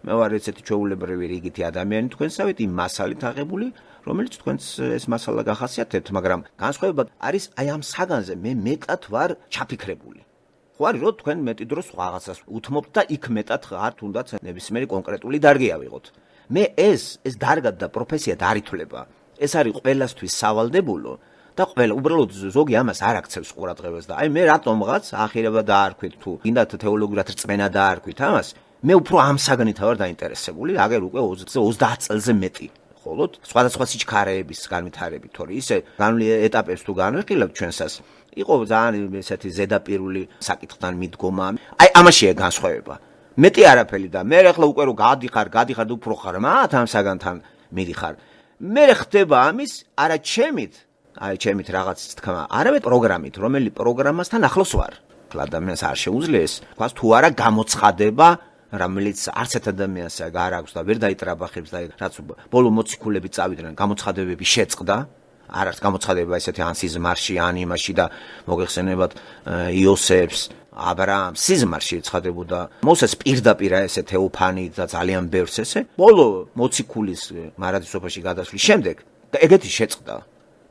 მე ვარ ესეთი ჩვეულებრივი რიგითი ადამიანი თქვენსავით იმ მასალით აღებული, რომელიც თქვენს ეს მასალა გახასიათებთ, მაგრამ განსხვავება არის აი ამ საგანზე მე მეტად ვარ ჩაფიქრებული. ხო არის რომ თქვენ მეტი დროს რაღაცას უთმობთ და იქ მეტად არ თუნდაც ნებისმიერი კონკრეტული დარგი ავიღოთ. მე ეს დარგად და პროფესია არ ითვლება. ეს არის ყველასთვის სავალდებულო და ყველა უბრალოდ ზოგი ამას არ აქცევს ყურადღებას და აი მე რატომღაც ახირება დაარქვით თუ გინდათ თეოლოგიურად რწმენა დაარქვით ამას, მე უფრო ამ საგანით ვარ დაინტერესებული, აგერ უკვე 30 წელზე მეტი. ხოლო სხვადასხვა სიჩქარეების განვითარებით, თორე ისე განვლი ეტაპებს თუ განვიხილებთ ჩვენსას, იყო ძალიან ესეთი ზედაპირული საკითხთან მიდგომა. აი ამაშია განსხვავება. მეტი არაფერი და მე ახლა უკვე რომ გადიხარ და უფრო ხარ მათ ამ საგანთან მიდიხარ. მე ხდება ამის არა ჩემით რაღაც თქმა, არამედ პროგრამით, რომელი პროგრამასთან ახლოს ვარ. ადამიანს არ შეუძლია ეს, თქვას თუ არა გამოცხადება, რომელიც არც ერთ ადამიანს არ აქვს და ვერ დაიტრაბახებს და რაც ბოლო მოციქულები წავიდნენ, გამოცხადებები შეწყდა. არ არის გამოცხადება ესეთი ან სიზმარში, ან იმაში და მოგეხსენებათ იოსებს, აბრაამს სიზმარში ეცხადებოდა. მოსეს პირდაპირ ესე თეოფანი და ძალიან ბევრს ესე. ბოლო მოციქულის მარადისობაში გადასვლის შემდეგ ეგეთი შეწყდა.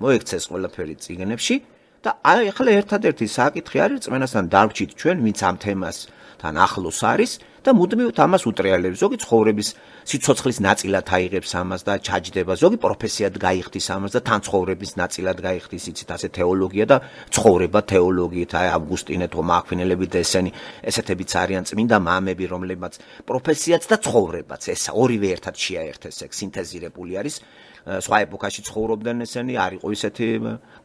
მოექცეს ყველაფერი წიგნებში და აი ახლა ერთადერთი საკითხი არის რწმენასთან დარჩით ჩვენ, ვინც ამ თემასთან ახლოს არის და მუდმივად ამას უტრიალებს. ზოგი ცხოვრების სიცოცხლის ნაწილად აიღებს ამას და ჩაჯდება, ზოგი პროფესიად გაიხდის ამას და თან ცხოვრების ნაწილად გაიხდის, იცით, ასე თეოლოგია და ცხოვრება თეოლოგიით, აი ავგუსტინე, თომა აქვინელები და ესეთებიც არიან წმინდა მამები, რომლებმაც პროფესიაც და ცხოვრებაც ეს ორივე ერთად შეაერთეს, ეგ სინთეზირებული არის. სხვა ეპოქაში ცხოვრობდნენ ესენი, არ იყო ისეთი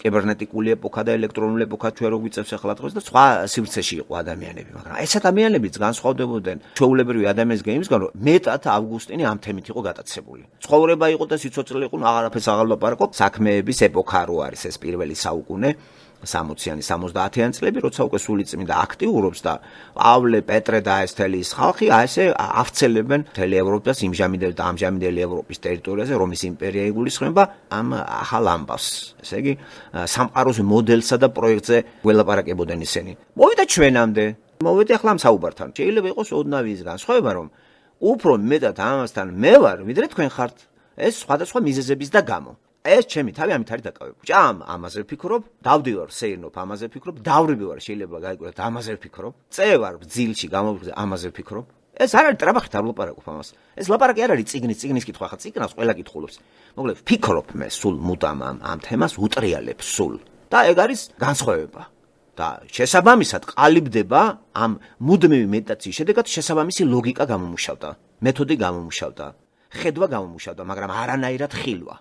კიბერნეტიკული ეპოქა და ელექტრონული ეპოქა ჩვენ რო გვიწევს ახლა დღეს და სხვა სივრცეში იყო ადამიანები, მაგრამ ეს ადამიანებიც განსხვავდებოდნენ ჩვეულებრივი ადამიანის გემისგან, რომ მეტად ავგუსტინე ამ თემით იყო გატაცებული. ცხოვრება იყო და სიცოცხლე იყო, აღარაფერს აღარ ვლაპარაკობ, საქმეების ეპოქა რო არის ეს პირველი საუკუნე. 60-იანი, 70-იანი წლები, როცა უკვე სულიწმინდა აქტიურობს და პავლე, პეტრე და ეს თელი ის ხალხი ასე ავცელებენ მთელი ევროპას, ამჟამინდელი ევროპის ტერიტორიაზე, რომის იმპერია იგულისხმება ამ ახალ ამბავს. ესე იგი, სამყაროს მოდელსა და პროექტზე ველაპარაკებოდნენ ისინი. მოვიდა ჩვენამდე, მოვიდა ახლა ამ საუბართან. შეიძლება იყოს ოდნავი ის განსხვავება, რომ უფრო მეტად ამასთან მე ვარ, ვიდრე თქვენ ხართ. ეს სხვადასხვა მიზეზების და გამო. ეს ჩემი თავი ამით არის დაკავებული. ჭამ ამაზე ვფიქრობ, დავდივარ სეირნოფ ამაზე ვფიქრობ, დავრები ვარ შეიძლება გაიგოთ ამაზე ვფიქრობ, წევარ ბძილში გამოვიხსენე ამაზე ვფიქრობ. ეს არ არის ტრაბახით არ ვლაპარაკობ ამას. ეს ლაპარაკი არ არის წიგნის კითხვა, ხა წიგნას ყველა კითხულობს. მოკლედ ვფიქრობ მე სულ მუდამ ამ თემას უტრიალებ სულ. და ეგ არის განსხვავება. და შესაბამისად ყალიბდება ამ მუდმივი მედიტაციის შედეგად შესაბამისი ლოგიკა გამომუშავდა, მეთოდი გამომუშავდა, ხედვა გამომუშავდა, მაგრამ არანაირად ხილვა.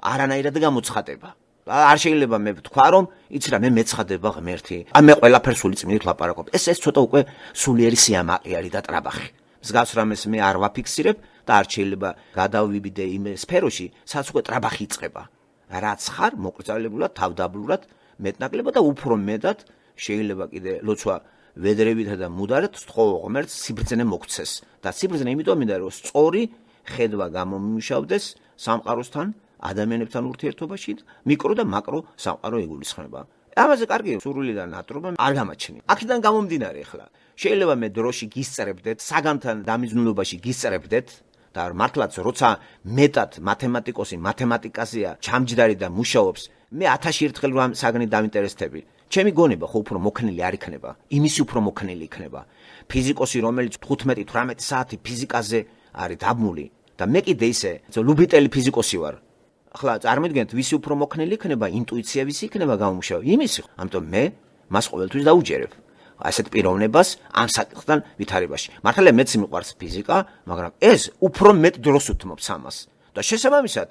არანაირად გამოცხადება. არ შეიძლება მე ვთქვა რომ იცი რა მე მეცხადება ღმერთი. აი მე ყველაფერს სულიწმინდით ვლაპარაკობ. ეს ცოტა უკვე სულიერი სიამაყე არის და ტრაბახი. მსგავს რამეს მე არ ვაფიქსირებ და არ შეიძლება გადავიბიდე იმ სფეროში, სადაც უკვე ტრაბახი იწყება. რაც ხარ მოკრძალებულად, თავდაბლურად, მეტნაკლებად და უფრო მეტად შეიძლება კიდე ლოცვა ვედრებითა და მუდარეთ სთხოვო ღმერთს სიბრძნე მოგცეს. და სიბრძნე იმიტომ მინდა რომ სწორი ხედვა გამომუშავდეს სამყაროსთან ადამიანებთან ურთიერთობაში მიკრო და მაკრო სამყარო იგულისხმება. ამაზე კარგი სურვილიდან ნატრობა არ გამაჩნია. აქედან გამომდინარე ახლა შეიძლება მე დროში გისწრებდეთ, საგანთან დამიძნულობაში გისწრებდეთ და მართლაც როცა მეტად მათემატიკოსი მათემატიკაზეა ჩამჯდარი და მუშაობს, მე 1000 ერთხელ რომ საგნით დავინტერესდები. ჩემი გონება ხო უფრო მოქნილი არ იქნება, იმისი უფრო მოქნილი იქნება. ფიზიკოსი რომელიც 15-18 საათი ფიზიკაზე არის დაბმული და მე კიდე ისე ლუბიტელი ფიზიკოსი ვარ. ახლა წარმოიდგინეთ ვისი უფრო მოქნილი იქნება, ინტუიცია ვისი იქნება გამომუშავე. იმისი, ამიტომ მე მას ყოველთვის დაუჯერებ. ასეთ პიროვნებას ამ საკითხთან ვითარებაში. მართალია მეც მიყვარს ფიზიკა, მაგრამ ეს უფრო მეტ დროს უთმობს ამას. და შესაბამისად,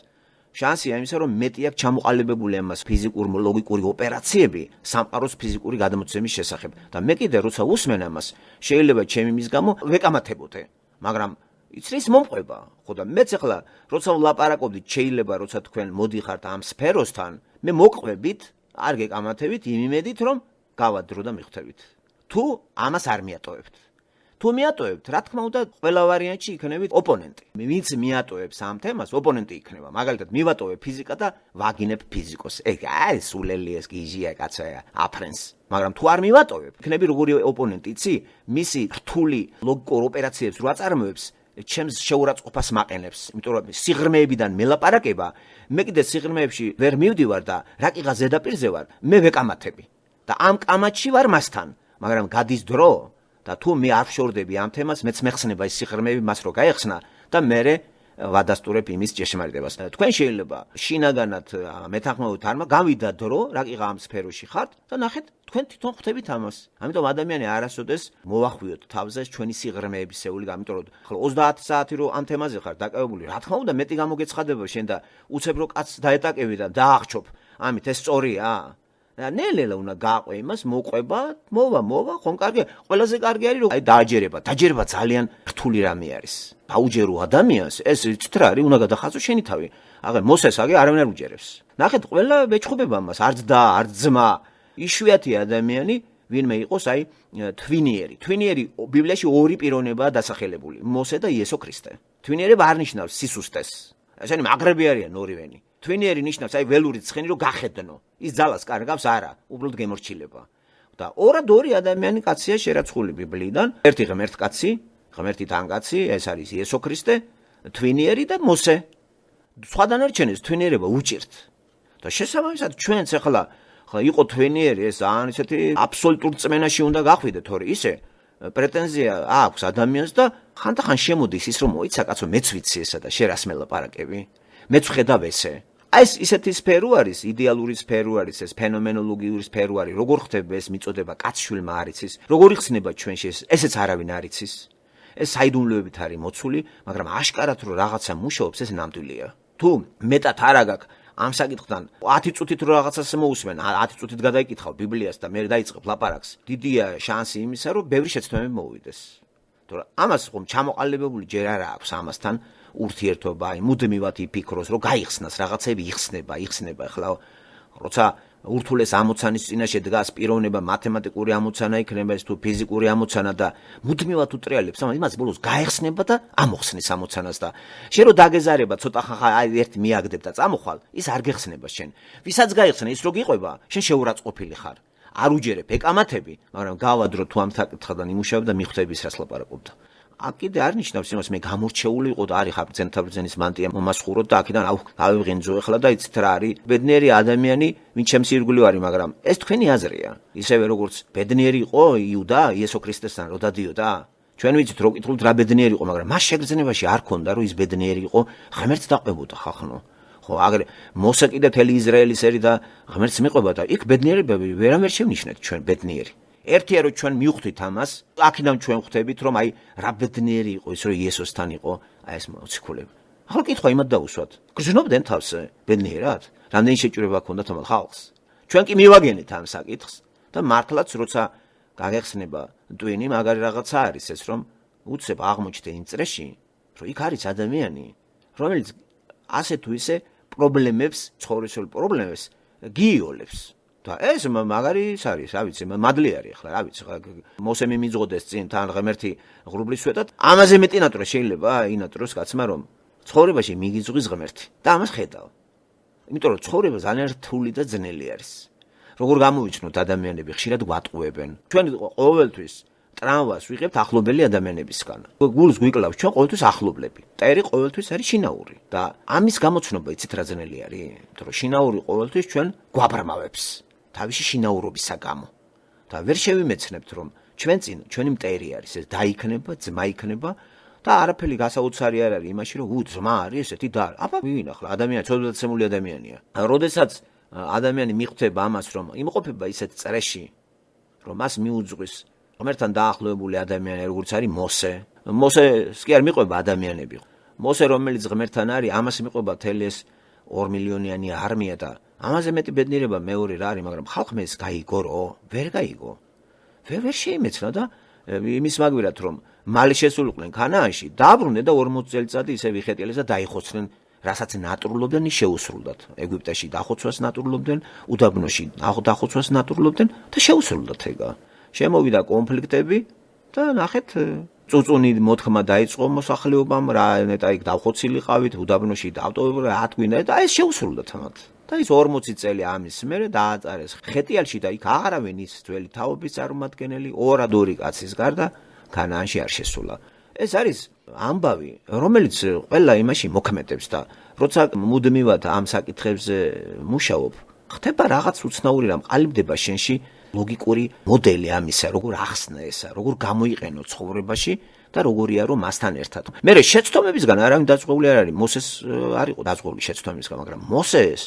შანსია იმისა, რომ მეტი აქვს ჩამოყალიბებული ამას ფიზიკური ლოგიკური ოპერაციები სამყაროს ფიზიკური გადამოცემის შესახებ. და მე კიდე როცა უსმენ ამას, შეიძლება ჩემი მის გამო ვეკამათებოდე, მაგრამ იცის მომყვება, ხო და მეც ახლა როცა ვლაპარაკობდით, შეიძლება როცა თქვენ მოდიხართ ამ სფეროსთან, მე მოყვებით, არ გეკამათებით იმ იმედით, რომ გავადრო და მიხვდებით. თუ ამას არ მიატოვებთ. თუ მიატოვებთ, რა თქმა უნდა, ყველა ვარიანტში იქნებით ოპონენტი. ვინც მიატოვებს ამ თემას, ოპონენტი იქნება. მაგალითად, მივატოვებ ფიზიკა და ვაგინებ ფიზიკოს. ეგ არის სულელი ეს გიჟია კაცო, აფრენს. მაგრამ თუ არ მივატოვებ, იქნები როგორი ოპონენტი, იცი? მისი რთული ლოგიკურ ოპერაციებს რო აწარმოებს, ჩემს შეურაცხყოფას მაყენებს, იმიტომ რომ სიღრმეებიდან მელაპარაკება, მე კიდე სიღრმეებში ვერ მივდივარ და რა კიღა ზედაპირზე ვარ, მე ვეკამათები და ამ კამათში ვარ მასთან, მაგრამ გადის დრო და თუ მე არ ვშორდები ამ თემას, მეც მეხსნება ის სიღრმეები მას რო გაეხსნა და მე ვადასტურებ იმის ჭეშმარიტებას. თქვენ შეიძლება შინაგანად მეთანხმებით არმა გავიდა დრო, რა კიღა ამ სფეროში ხართ და ნახეთ თქვენ თვითონ ხვდებით ამას. ამიტომ ადამიანი არასოდეს მოვახვიოთ თავზე ჩვენი სიღრმეებისეული, ამიტომ რომ ახლა 30 საათი რო ამ თემაზე ხარ დაკავებული, რა თქმა უნდა მეტი გამოგეცხადება შენ და უცებ რო კაცს დაეტაკები და დაახჩობ. ამით ეს სწორია? ნელ-ნელა უნდა გააყვე იმას, მოყვება, მოვა, ხომ კარგია. ყველაზე კარგი არის რომ დაჯერება ძალიან რთული რამე არის. დაუჯერო ადამიანს, ეს იცით რა არის, უნდა გადახაზო შენი თავი. აღარ მოსეს აგე არავინ არ უჯერებს. ნახეთ, ყველა ეჩხუბება მას, არც და, არც ძმა. იშვიათი ადამიანი, ვინმე იყოს აი თვინიერი. თვინიერი ბიბლიაში ორი პიროვნებაა დასახელებული, მოსე და იესო ქრისტე. თვინიერება არ ნიშნავს სისუსტეს. ესენი მაგრები არიან ორივენი. თვინიერი ნიშნავს აი ველური ცხენი რომ გახედნო. ის ძალას კარგავს არა, უბრალოდ გემორჩილება. და ორი ადამიანი კაცია შერაცხული ბიბლიიდან. ერთი ღმერთ კაცი, ღმერთი თანკაცი, ეს არის იესო ქრისტე, თვინიერი და მოსე. სხვა დანარჩენებს თვინიერება უჭირთ. და შესაბამისად ჩვენც ახლა იყო თვინიერი, ეს ან ისეთი აბსოლუტურ წმენაში უნდა გახვიდეთ, თორე ისე პრეტენზია აქვს ადამიანს და ხანდახან შემოდის ის რომ მოიცა კაცო მეც ვიცი ესა და შენ რას მელაპარაკები? მეც ხედავ ესე. აი ეს ისეთი სფერო არის, იდეალური სფერო არის, ეს ფენომენოლოგიური სფერო არის. როგორ ხდება ეს მიწოდება კაცშვილმა არ იცის? როგორ იხსნება ჩვენში ესეც არავინ არ იცის? ეს საიდუმლოებით არის მოცული, მაგრამ აშკარად რომ რაღაცა მუშაობს, ეს ნამდვილია. თუ მეტად არა გაქვს ამ საკითხთან 10 წუთით რო რაღაცას მოусმენ, 10 წუთით გადაიკითხავ ბიბლიას და მე დაიწყებ ლაპარაკს. დიდია შანსი იმისა, რომ ბევრი შეცდომები მოვიდეს. თორე ამას ხომ ჩამოყალიბებული ჯერ არ აქვს ამასთან ურთიერთობა, აი მუდმივად იფიქროს, რომ გაიხსნას რაღაცები იხსნება. ახლა როცა ურთულეს ამოცანის წინაშე დგას პიროვნება, მათემატიკური ამოცანა იქნება ეს თუ ფიზიკური ამოცანა და მუდმივად უტრიალებს, ამას ბოლოს გაიხსნება და ამოხსნის ამოცანას და შენ რო დაგეზარება ცოტა ხანხა აი ერთ მიაგდებ და წამოხვალ, ის არ გეხსნება შენ. ვისაც გაიხსნა ის რო გიყვება, შენ შეურაცხყოფილი ხარ. არ უჯერებ ეკამათები, მაგრამ გავადრო თუ ამ საკითხთან იმუშავებ და მიხვდები ის რას ლაპარაკობდა. აქ კიდე არ ნიშნავს იმას მე გამორჩეული იყო და არის ხარ ბრძენთაბრძენის მანტია მომასხუროთ და აქედან ავიღენძო ახლა და იცით რა არის ბედნიერი ადამიანი ვინც ჩემს ირგვლივ არის მაგრამ ეს თქვენი აზრია ისევე როგორც ბედნიერი იყო იუდა იესო ქრისტესთან რო დადიოდა ჩვენ ვიცით რო კითხულობთ რა ბედნიერი იყო მაგრამ მას შეგრძნებაში არ ქონდა რომ ის ბედნიერი იყო ღმერთს დაყვებოდა ხახნო ხო აგრე მოსე კიდე მთელი ისრაელის ერი და ღმერთს მიყვება და იქ ბედნიერებები ვერავერ შევნიშნეთ ჩვენ ბედნიერი ერთია რომ ჩვენ მივხვდით ამას, აქედან ჩვენ ხვდებით რომ აი რა ბედნიერი იყო ის რომ იესოსთან იყო აი ეს მოციქულები. ახლა კითხვა იმად დაუსვათ. გრძნობდნენ თავს ბედნიერად? რამდენი შეჭრება ჰქონდათ ამ ხალხს? ჩვენ კი მივაგენით ამ საკითხს და მართლაც როცა გაგეხსნება ტვინი მაგარი რაღაცა არის ეს რომ უცებ აღმოჩნდა იმ წრეში რომ იქ არის ადამიანი რომელიც ასე თუ ისე პრობლემებს, ცხოვრებისეულ პრობლემებს გიიოლებს. და ეს მაგარი არის, რა ვიცი, მადლი არის ახლა, რა ვიცი, მოსე მიმიძღოდეს წინ თან ღმერთი ღრუბლის სვეტად. ამაზე მეტი ნატრა შეიძლება ინატროს კაცმა რომ ცხოვრებაში მიგიძღვის ღმერთი და ამას ხედავ. იმიტომ რომ ცხოვრება ძალიან რთული და ძნელი არის. როგორ გამოვიჩნოთ ადამიანები ხშირად გვატყუებენ. ჩვენ ყოველთვის ტრამვას ვიღებთ ახლობელი ადამიანებისგან. გულს გვიკლავს ჩვენ ყოველთვის ახლობლები. ტერი ყოველთვის არის შინაური და ამის გამოცნობა იცით რა ძნელი არის? იმიტომ რომ შინაური ყოველთვის ჩვენ გვაბრმავებს. თავისი შინაურობისა გამო და ვერ შევიმეცნებთ რომ ჩვენ წინ ჩვენი მტერი არის ეს დაიქნება ძმა იქნება და არაფერი გასაოცარი არ არის იმაში რომ ძმა არის ესეთი და აბა ვინ ახლა ადამიანი ცოდვათმული ადამიანია როდესაც ადამიანი მიხვდება ამას რომ იმყოფება ისეთ წრეში რომ მას მიუძღვის ღმერთთან დაახლოებული ადამიანი როგორც არის მოსეს კი არ მიყვება ადამიანები მოსე რომელიც ღმერთთან არის ამას მიყვება თელი ეს 2 მილიონიანი არმია და ამაზე მეტი ბედნიერება მეორე რა არის, მაგრამ ხალხმა ეს გაიგო რო? ვერ გაიგო. ვერ შეიმეცნა და იმის მაგვირად რომ მალე შესულიყვნენ ქანაანში, დაბრუნდნენ და 40 წელიწადი ისე ვიხეტიელეს და დაიხოცნენ, რასაც ნატურლობდნენ ის შეუსრულდათ. ეგვიპტეში დახოცვას ნატურლობდნენ, უდაბნოში დახოცვას ნატურლობდნენ და შეუსრულდათ ეგა. შემოვიდა კონფლიქტები და ნახეთ წუწუნი მოთქმა დაიწყო მოსახლეობამ რა ნეტა იქ დავხოცილი ყავით უდაბნოში დავტოვებდა რა თქმა და ეს შეუსრულდათ ამათ. და ის 40 წელი ამის მერე დააწარეს ხეტიალში და იქ აღარავინ ის ძველი თაობის წარმომადგენელი ორ კაცის გარდა ქანაანში არ შესულა. ეს არის ამბავი, რომელიც ყველა იმაში მოქმედებს და როცა მუდმივად ამ საკითხებზე მუშაობ, ხდება რაღაც უცნაური რამ, ყალიბდება შენში ლოგიკური მოდელი ამისა, როგორ ახსნა ესა, როგორ გამოიყენო ცხოვრებაში და როგორია რომ მასთან ერთად. მე შეცდომებისგან არავინ დაწყებული არ არის, მოსეს არ იყო დაწყებული შეცდომებისგან, მაგრამ მოსეს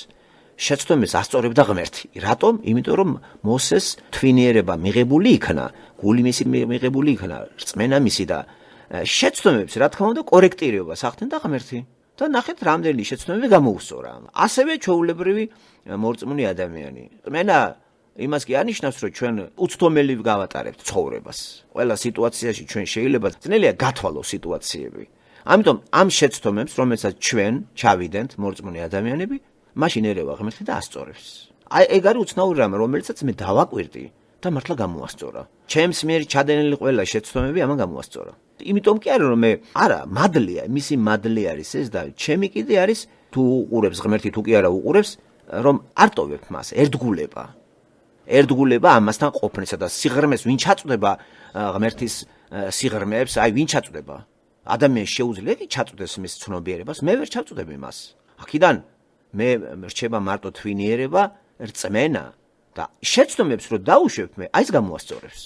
შეცდომებს ასწორებდა ღმერთი. რატომ? იმიტომ რომ მოსეს თვინიერება მიღებული იქნა, გული მისი მიღებული იქნა, რწმენა მისი და შეცდომებს რა თქმა უნდა კორექტირებას ახდენდა ღმერთი. და ნახეთ რამდენი შეცდომები გამოუსწორა. ასევე ჩვეულებრივი მორწმუნე ადამიანი. რწმენა იმას კი ანიშნავს, რომ ჩვენ უცდომელი გავატარებთ ცხოვრებას. ყველა სიტუაციაში ჩვენ შეიძლება ძნელია გათვალოს სიტუაციები. ამიტომ ამ შეცდომებს, რომელსაც ჩვენ ჩავიდენთ მორწმუნე ადამიანები, მაშინ ერევა ღმერთი და ასწორებს. აი ეგ არის უცნაური რამე, რომელსაც მე დავაკვირდი და მართლა გამოასწორა. ჩემს მიერ ჩადენილი ყველა შეცდომები ამან გამოასწორა. იმიტომ კი არა რომ მე არა მადლია, მისი მადლი არის ეს და ჩემი კიდე არის თუ უყურებს ღმერთი თუ კი არა უყურებს, რომ არტოვებ მას ერთგულება. ერთგულება ამასთან ყოფნისა და სიღრმეს ვინ ჩაწვდება ღმერთის სიღრმეებს, აი ვინ ჩაწვდება. ადამიანს შეუძლია კი ჩაწვდეს მის ცნობიერებას, მე ვერ ჩაწვდები მას. აქედან მე რჩება მარტო თვინიერება, რწმენა და შეცდომებს რო დაუშვებ მე, აი ეს გამოასწორებს.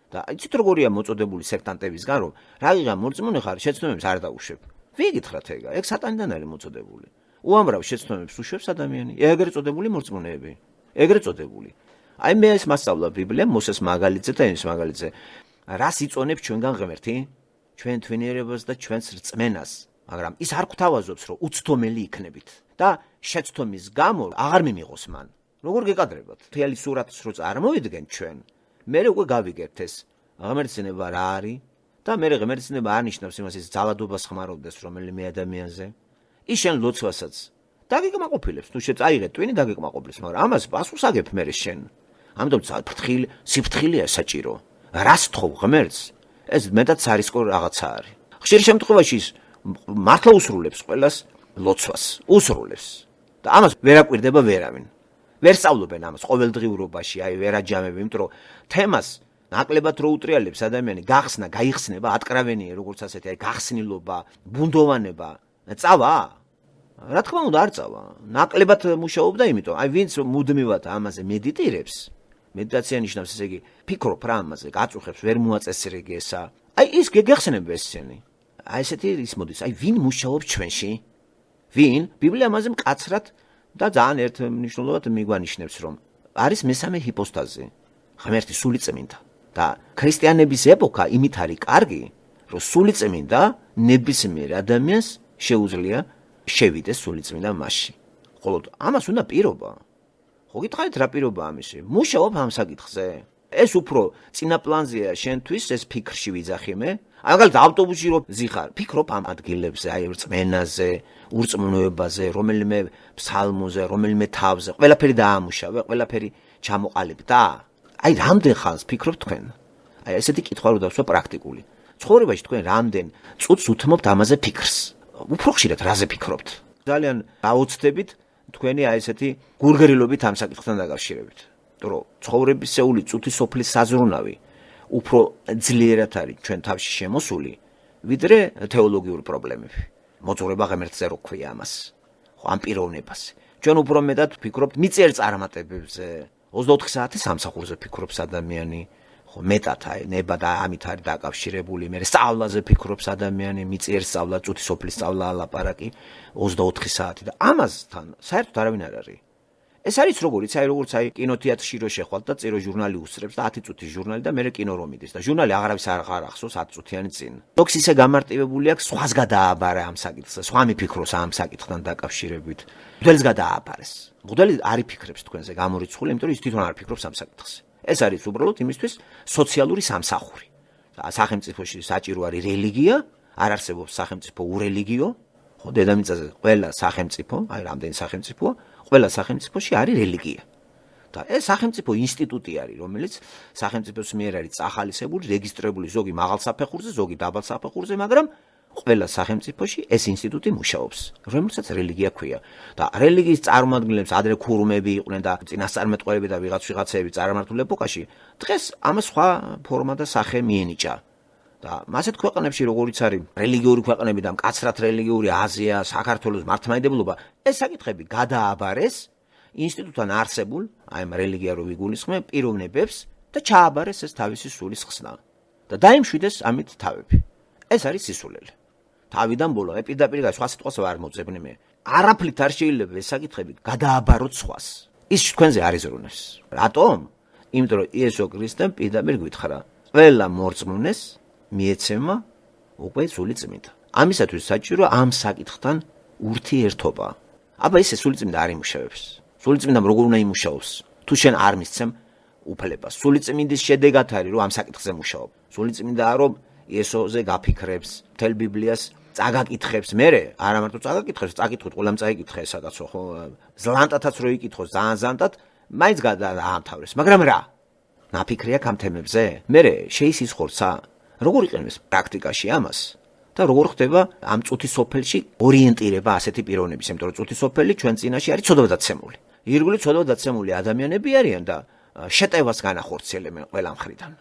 და იცით როგორია მოწოდებული სექტანტებისგან რომ რაღიღა მორწმუნე ხარ, შეცდომებს არ დაუშვებ. ვიგითხრათ ეგა, ეგ სატანიდან არის მოწოდებული. უამრავ შეცდომებს უშვებს ადამიანი, ეგრეთ წოდებული მორწმუნეები. ეგრეთ წოდებული. აი მე ეს მასწავლა ბიბლია, მოსეს მაგალითზე და იმის მაგალითზე. რას იწონებს ჩვენგან ღმერთი? ჩვენ თვინიერებას და ჩვენს რწმენას, მაგრამ ის არ გვთავაზობს რომ უცდომელი იქნებით და შეცდომის გამო აღარ მიმიღოს მან. როგორ გეკადრებათ? თეალი სურათს რო წარმოვიდგენ ჩვენ, მე უკვე გავიგებთ ეს ღმერთისება რა არის და მე ღმერთისება არ ნიშნავს იმას ის ძალადობას ხმარობდეს რომელიმე ადამიანზე. ის შენ ლოცვასაც დაგეკმაყოფილებს, თუ შეწაიღეთ ტვინი დაგეკმაყოფილებს, მაგრამ ამას პასუხს აგებ მე შენ. ამიტომ სიფრთხილეა საჭირო. რას თხოვ ღმერთს? ეს მეტად სარისკო რაღაცა არის. ხშირ შემთხვევაში ის მართლა უსრულებს ყველას ლოცვას, უსრულებს. და ამას ვერ აკვირდება ვერავინ. ვერ სწავლობენ ამას ყოველდღიურობაში, აი ვერ აჯამებენ, იმიტომ რომ თემას ნაკლებად რო უტრიალებს ადამიანი, გახსნა, გაიხსნება, ატკრავენია როგორც ასეთი, აი გახსნილობა, ბუნდოვანება, წავა? რა თქმა უნდა არ წავა. ნაკლებად მუშაობდა, იმიტომ, აი ვინც მუდმივად ამაზე მედიტირებს, მედიტაცია ნიშნავს ესე იგი, ფიქრობ რა ამაზე, გაწუხებს, ვერ მოაწესრიგე ესა. აი ის გეხსნება ესენი. აი ესეთი ის მოდის, აი ვინ მუშაობს ჩვენში? ვინ? ბიბლია ამაზე მკაცრად და ძალიან ერთ მნიშვნელოვნად მიგვანიშნებს, რომ არის მესამე ჰიპოსტაზი, ღმერთი სულიწმინდა და ქრისტიანების ეპოქა იმით არის კარგი, რომ სულიწმინდა ნებისმიერ ადამიანს შეუძლია შევიდეს სულიწმინდა მასში. ხოლო ამას უნდა პირობა. ხო გითხარით რა პირობა ამისი? მუშაობ ამ საკითხზე. ეს უფრო წინა პლანზეა შენთვის ეს ფიქრში ვიძახი მე. აი მაგალითად ავტობუსში რო ზიხარ, ფიქრობ ამ ადგილებზე, აი რწმენაზე, ურწმუნოებაზე, რომელიმე ფსალმოზე, რომელიმე თავზე, ყველაფერი დაამუშავე, ყველაფერი ჩამოყალიბ და აი რამდენ ხანს ფიქრობ თქვენ? აი ესეთი კითხვა რო დავსვა პრაქტიკული. ცხოვრებაში თქვენ რამდენ წუთს უთმობთ ამაზე ფიქრს? უფრო ხშირად რაზე ფიქრობთ? ძალიან გაოცდებით თქვენი აი ესეთი გურგრილობით ამ საკითხთან დაკავშირებით. იმიტომ რომ ცხოვრებისეული წუთი სოფლის საზრუნავი უფრო ძლიერად არის ჩვენ თავში შემოსული, ვიდრე თეოლოგიური პრობლემები. მოძღვრება ღმერთზე რო ქვია ამას. ხო ამ პიროვნებაზე. ჩვენ უფრო მეტად ფიქრობთ მიწიერ წარმატებებზე, 24 საათი სამსახურზე ფიქრობს ადამიანი. ხო მეტად აი ნება და ამით არის დაკავშირებული. მე სწავლაზე ფიქრობს ადამიანი, მიწიერ სწავლა, წუთი სოფლის სწავლა ალაპარაკი 24 საათი და ამასთან საერთოდ არავინ არ არის. ეს არის როგორც აი კინოთეატრში რო შეხვალთ და წერო ჟურნალი უსწრებს და 10 წუთის ჟურნალი და მე კინო რომ მიდის და ჟურნალი აღარავის არ ახსოვს 10 წუთიანი წინ. ლოქს ისე გამარტივებული აქვს, სხვას გადააბარა ამ საკითხზე, სხვა მიფიქროს ამ საკითხთან დაკავშირებით. მღვდელს გადააბარეს. მღვდელი არ იფიქრებს თქვენზე გამორიცხული, იმიტომ რომ ის თვითონ არ ფიქრობს ამ საკითხზე. ეს არის უბრალოდ იმისთვის სოციალური სამსახური. სახელმწიფოში საჭირო არის რელიგია, არ არსებობს სახელმწიფო ურელიგიო. ხო დედამიწაზე ყველა სახელმწიფო, აი რამდენი სახელმწიფოა, ყველა სახელმწიფოში არის რელიგია. და ეს სახელმწიფო ინსტიტუტი არის, რომელიც სახელმწიფოს მიერ არის წახალისებული, რეგისტრირებული ზოგი მაღალ საფეხურზე, ზოგი დაბალ საფეხურზე, მაგრამ ყველა სახელმწიფოში ეს ინსტიტუტი მუშაობს, რომელსაც რელიგია ქვია. და რელიგიის წარმომადგენლებს ადრე ქურუმები იყვნენ და წინასწარმეტყველები და ვიღაცები წარმართულ ეპოქაში, დღეს ამას სხვა ფორმა და სახე მიენიჭა. და მასეთ ქვეყნებში როგორიც არის რელიგიური ქვეყნები და მკაცრად რელიგიური აზია, საქართველოს მართლმადიდებლობა, ეს საკითხები გადააბარეს ინსტიტუტთან არსებულ, აი ამ რელიგია რო ვიგულისხმებ, პიროვნებებს და ჩააბარეს ეს თავისი სულის ხსნა. და დაიმშვიდეს ამით თავები. ეს არის სისულელე. თავიდან ბოლო, პირდაპირ სხვა სიტყვას არ მოძებნე მე. არაფრით არ შეიძლება ეს საკითხები გადააბაროთ სხვას. ის თქვენზე არ იზრუნებს. რატომ? იმიტომ რომ იესო ქრისტემ პირდაპირ გვითხრა, ყველა მორწმუნეს მიეცემა უკვე სული წმინდა. ამისათვის საჭირო ამ საკითხთან ურთიერთობა. აბა ესე სული წმინდა არ იმუშავებს. სული წმინდამ როგორ უნდა იმუშაოს? თუ შენ არ მისცემ უფლებას. სული წმინდის შედეგად არის რომ ამ საკითხზე მუშაობ. სული წმინდაა რომ იესოზე გაფიქრებს, მთელ ბიბლიას წაგაკითხებს, მერე არა მარტო წაგაკითხებს, წაკითხოთ, ყველამ წაიკითხე სადაცო, ხო? ზლანტათაც რო იკითხოს, ძალიან ზლანტად, მაინც გადაამთავრეს. მაგრამ რა? ნაფიქრი აქვს ამ თემებზე? მერე შეისხორცა? როგორ იყენებს პრაქტიკაში ამას? და როგორ ხდება ამ წუთის სოფელში ორიენტირება ასეთი პიროვნების, იმიტომ რომ წუთის სოფელი ჩვენ წინაშე არის ცოდვადაცემული. ირგვლივ ცოდვადაცემული ადამიანები არიან და შეტევას განახორციელებენ ყველა მხრიდან.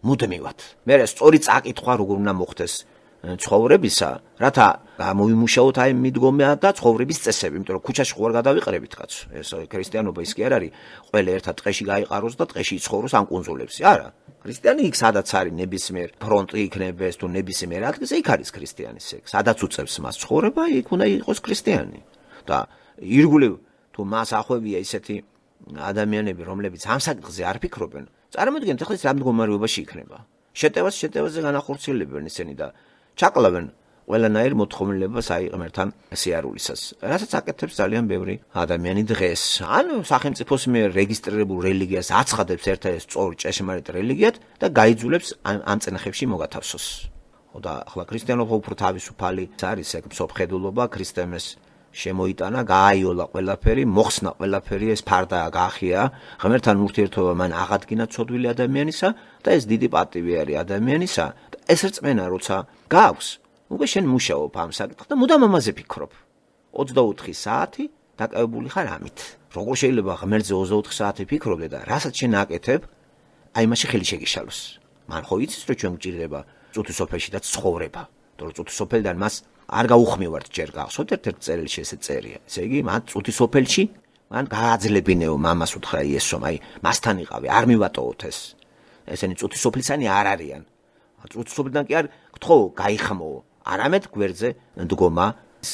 მუდმივად. მერე სწორი წაკითხვა როგორ უნდა მოხდეს ცხოვრებისა, რათა გამოვიმუშაოთ აი მიდგომა და ცხოვრების წესები, იმიტომ რომ ქუჩაში ხوار გადავიყრებით კაცო. ეს ქრისტიანობა ის კი არ არის, ყველა ერთად ტყეში გაიყაროს და ტყეში იცხოვროს ამ კუნძულებში. არა. ქრისტიანი იქ სადაც არის ნებისმიერ ფრონტი იქნებდეს თუ ნებისმიერ ადგილზე იქ არის ქრისტიანის ეგ. სადაც უწევს მას ცხოვრება, იქ უნდა იყოს ქრისტიანი. და ირგვლივ თუ მას ახვევია ისეთი ადამიანები, რომლებიც ამ საკითხზე არ ფიქრობენ, წარმოიდგინეთ ახლა ის რა მდგომარეობაში იქნება. შეტევაზე განახორციელებენ ისინი და ჩაკლავენ ყველანაირ მოთხოვნილებას აი ღმერთთან სიარულისას. რასაც აკეთებს ძალიან ბევრი ადამიანი დღეს. ან სახელმწიფოს მიერ რეგისტრირებულ რელიგიას აცხადებს ერთ-ერთ სწორ ჭეშმარიტ რელიგიად და გაიძულებს ამ წნეხებში მოგათავსოს. ხო და ახლა ქრისტიანობა უფრო თავისუფალი არის ეგ მსოფლმხედველობა, ქრისტემეს შემოიტანა, გააიოლა ყველაფერი, მოხსნა ყველაფერი, ეს ფარდა გაახია, ღმერთთან ურთიერთობა მან აღადგინა ცოდვილი ადამიანისა და ეს დიდი პატივი არის ადამიანისა. ეს რწმენა როცა გააქვს, უკვე შენ მუშაობ ამ საკითხთან და მუდამ ამაზე ფიქრობ. 24 საათი დაკავებული ხარ ამით. როგორ შეიძლება ღმერთზე 24 საათი ფიქრობდე და რასაც შენ აკეთებ, აი მასში ხელი შეგიშალოს. მან ხო იცის რომ ჩვენ გვჭირდება წუთის სოფელში და ცხოვრება. თორე წუთის სოფელიდან მას არ გაუხმევართ ჯერ გახსოვთ ერთ-ერთ წერილში ესე წერია. ესე იგი, მან წუთის სოფელში მან გააძლებინეო მამას უთხრა იესომ, აი მასთან იყავი, არ მივატოვოთ ეს. ესენი წუთის სოფლისანი არ არიან. წუთის სოფლიდან კი არ გთხოვ, გაიხმოო. არამედ გვერდზე დგომა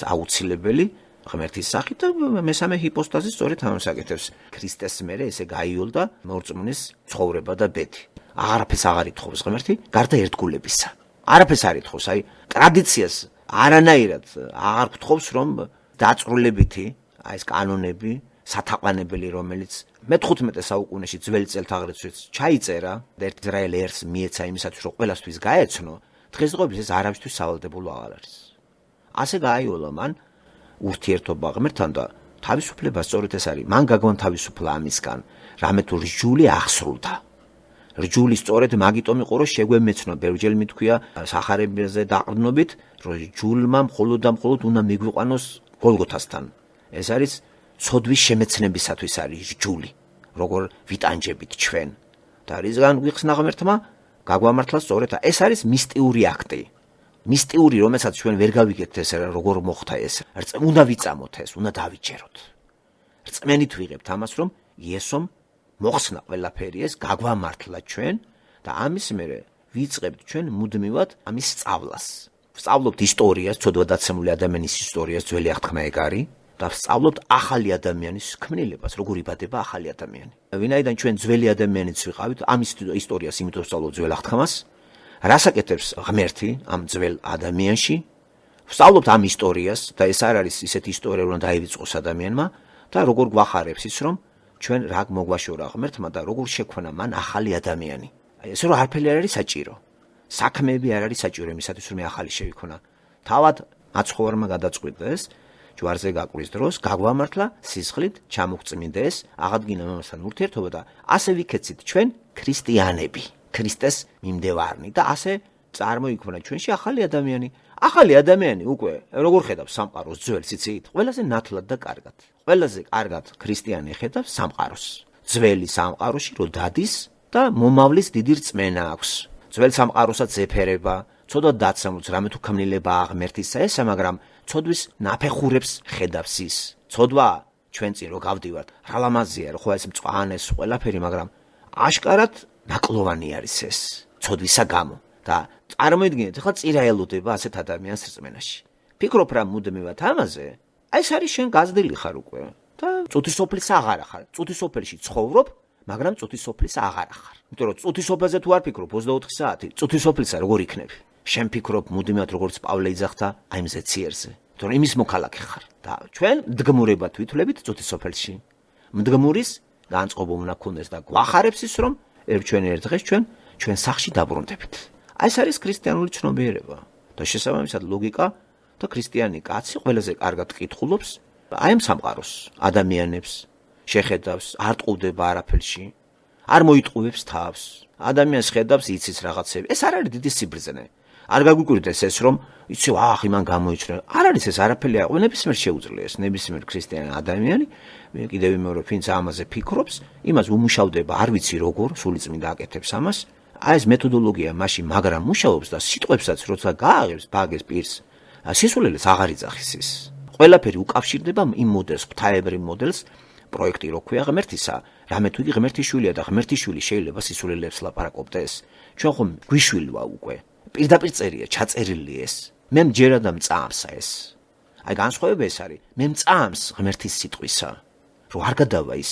აუცილებელი ღმერთის სახით და მესამე ჰიპოსტაზი სწორედ ამას აკეთებს. ქრისტეს მერე ესე გაიოლდა მორწმუნის ცხოვრება და ბედი. აღარაფერს აღარ ითხოვს ღმერთი, გარდა ერთგულებისა. არაფერს არ ითხოვს, აი ტრადიციას არანაირად აღარ გთხოვს რომ დაწრულებითი, აი ეს კანონები, სათაყვანებელი რომელიც მე-15 საუკუნეში ძველი წელთაღრიცხვით ჩაიწერა და ერთ ისრაელ ერს მიეცა იმისათვის რომ ყველასთვის გაეცნო, დღესდღეობით ეს არავისთვის სავალდებულო აღარ არის. ასე გააიოლა მან ურთიერთობა ღმერთთან და თავისუფლება სწორედ ეს არის. მან გაგვანთავისუფლა ამისგან, რამე თუ რჯული აღსრულდა. რჯული სწორედ მაგიტომ იყო რომ შეგვემეცნო, ბევრჯერ მithქვია სახარებაზე დაყრდნობით, რომ რჯულმა მხოლოდ და მხოლოდ უნდა მიგვიყვანოს გოლგოთასთან. ეს არის ცოდვის შემეცნებისათვის არის რჯული, როგორ ვიტანჯებით ჩვენ. და რისგან გვიხსნა ღმერთმა, გაგვამართლა სწორედ ეს არის მისტიური აქტი. მისტიური, რომელსაც ჩვენ ვერ გავიგებთ ეს როგორ მოხდა ეს. უნდა ვიწამოთ ეს, უნდა დავიჯეროთ. რწმენით ვიღებთ ამას, რომ იესომ მოხსნა ყველაფერი ეს, გაგვამართლა ჩვენ და ამის მერე ვიწყებთ ჩვენ მუდმივად ამის სწავლას. ვსწავლობთ ისტორიას, ცოდვადაცემული ადამიანის ისტორიას, ძველი აღთქმა ეგ არის და ვსწავლობთ ახალი ადამიანის ქმნილებას, როგორ იბადება ახალი ადამიანი. ვინაიდან ჩვენ ძველი ადამიანიც ვიყავით, ამ ისტორიას იმიტომ ვსწავლობთ ძველ აღთქმას, რას აკეთებს ღმერთი ამ ძველ ადამიანში? ვსწავლობთ ამ ისტორიას და ეს არ არის ისეთი ისტორია, რომ დაივიწყოს ადამიანმა და როგორ გვახარებს ის, რომ ჩვენ რა მოგვაშორა ღმერთმა და როგორ შექმნა მან ახალი ადამიანი. აი ესე რომ არაფერი არ არის საჭირო. საქმეები არ არის საჭირო იმისათვის რომ ახალი შევიქონა. თავად მაცხოვარმა გადაწყვიტა ეს ჯვარზე გაკვრის დროს გაგვამართლა სისხლით ჩამოღწმინდეს, აღადგინა მამასთან ურთიერთობა და ასე ვიქეცით ჩვენ ქრისტიანები, ქრისტეს მიმდევარნი და ასე წარმოიქმნა ჩვენში ახალი ადამიანი. ახალი ადამიანი უკვე როგორ ხედავს სამყაროს ძველ სიცით? ყველაზე ნათლად და კარგად. ყველაზე კარგად ქრისტიანი ხედავს სამყაროს. ძველი სამყაროში რო დადის და მომავლის დიდი რწმენა აქვს. ძველ სამყაროსაც ზეფერება, ცოდვა დაცემულს, რამე თუ ქმნილება აღმერთისა ესა, მაგრამ ცოდვის ნაფეხურებს ხედავს ის. ცოდვა ჩვენ წინ რო გავდივართ, რა ლამაზია, ხო ეს მწვანეს ყველაფერი, მაგრამ აშკარად ნაკლოვანი არის ეს ცოდვისა გამო და წარმოიდგინეთ, ახლა წირა ელოდება ასეთ ადამიანს რწმენაში. ფიქრობ რა მუდმივად ამაზე? აი ეს არის შენ გაზრდილი ხარ უკვე და წუთის სოფლის აღარა ხარ. წუთის სოფელში ცხოვრობ, მაგრამ წუთის სოფლის აღარა ხარ. იმიტომ რომ წუთის სოფელზე თუ არ ფიქრობ 24 საათი, წუთის სოფლისა როგორ იქნები? შენ ფიქრობ მუდმივად როგორც პავლე იძახდა აი მზე ციერზე. იმიტომ რომ იმის მოქალაქე ხარ და ჩვენ მდგმურებად ვითვლებით წუთის სოფელში. მდგმურის განწყობა უნდა გქონდეს და გვახარებს ის რომ ჩვენ ერთ დღეს ჩვენ სახში დაბრუნდებით. აი ეს არის ქრისტიანული ცნობიერება და შესაბამისად ლოგიკა და ქრისტიანი კაცი ყველაზე კარგად კითხულობს აი ამ სამყაროს, ადამიანებს, შეხედავს, არ ტყუდება არაფერში, არ მოიტყუებს თავს. ადამიანს ხედავს, იცის რაღაცები. ეს არ არის დიდი სიბრძნე. არ გაგვიკვირდეს ეს რომ იცი ვახ იმან გამოიჩნდა. არ არის ეს არაფერი, ნებისმიერ შეუძლია ეს ნებისმიერ ქრისტიანი ადამიანი, მე კიდევ ვიმეორებ, ვინც ამაზე ფიქრობს, იმას უმუშავდება, არ ვიცი როგორ, სულიწმინდა აკეთებს ამას. აი ეს მეთოდოლოგია მაშინ მაგრამ მუშაობს და სიტყვებსაც როცა გააღებს ბაგეს პირს, სისულელეს აღარ იძახის ის. ყველაფერი უკავშირდება იმ მოდელს, ღვთაებრივ მოდელს, პროექტი რო ქვია ღმერთისა, რამე თუ იგი ღმერთიშვილია და ღმერთიშვილი შეიძლება სისულელებს ლაპარაკობდეს. ჩვენ ხომ გვიშვილი ვარ უკვე. პირდაპირ წერია, ჩაწერილი ეს. მე მჯერა და მწამსა ეს. აი განსხვავება ეს არის. მე მწამს ღმერთის სიტყვისა. რო არ გადავა ის.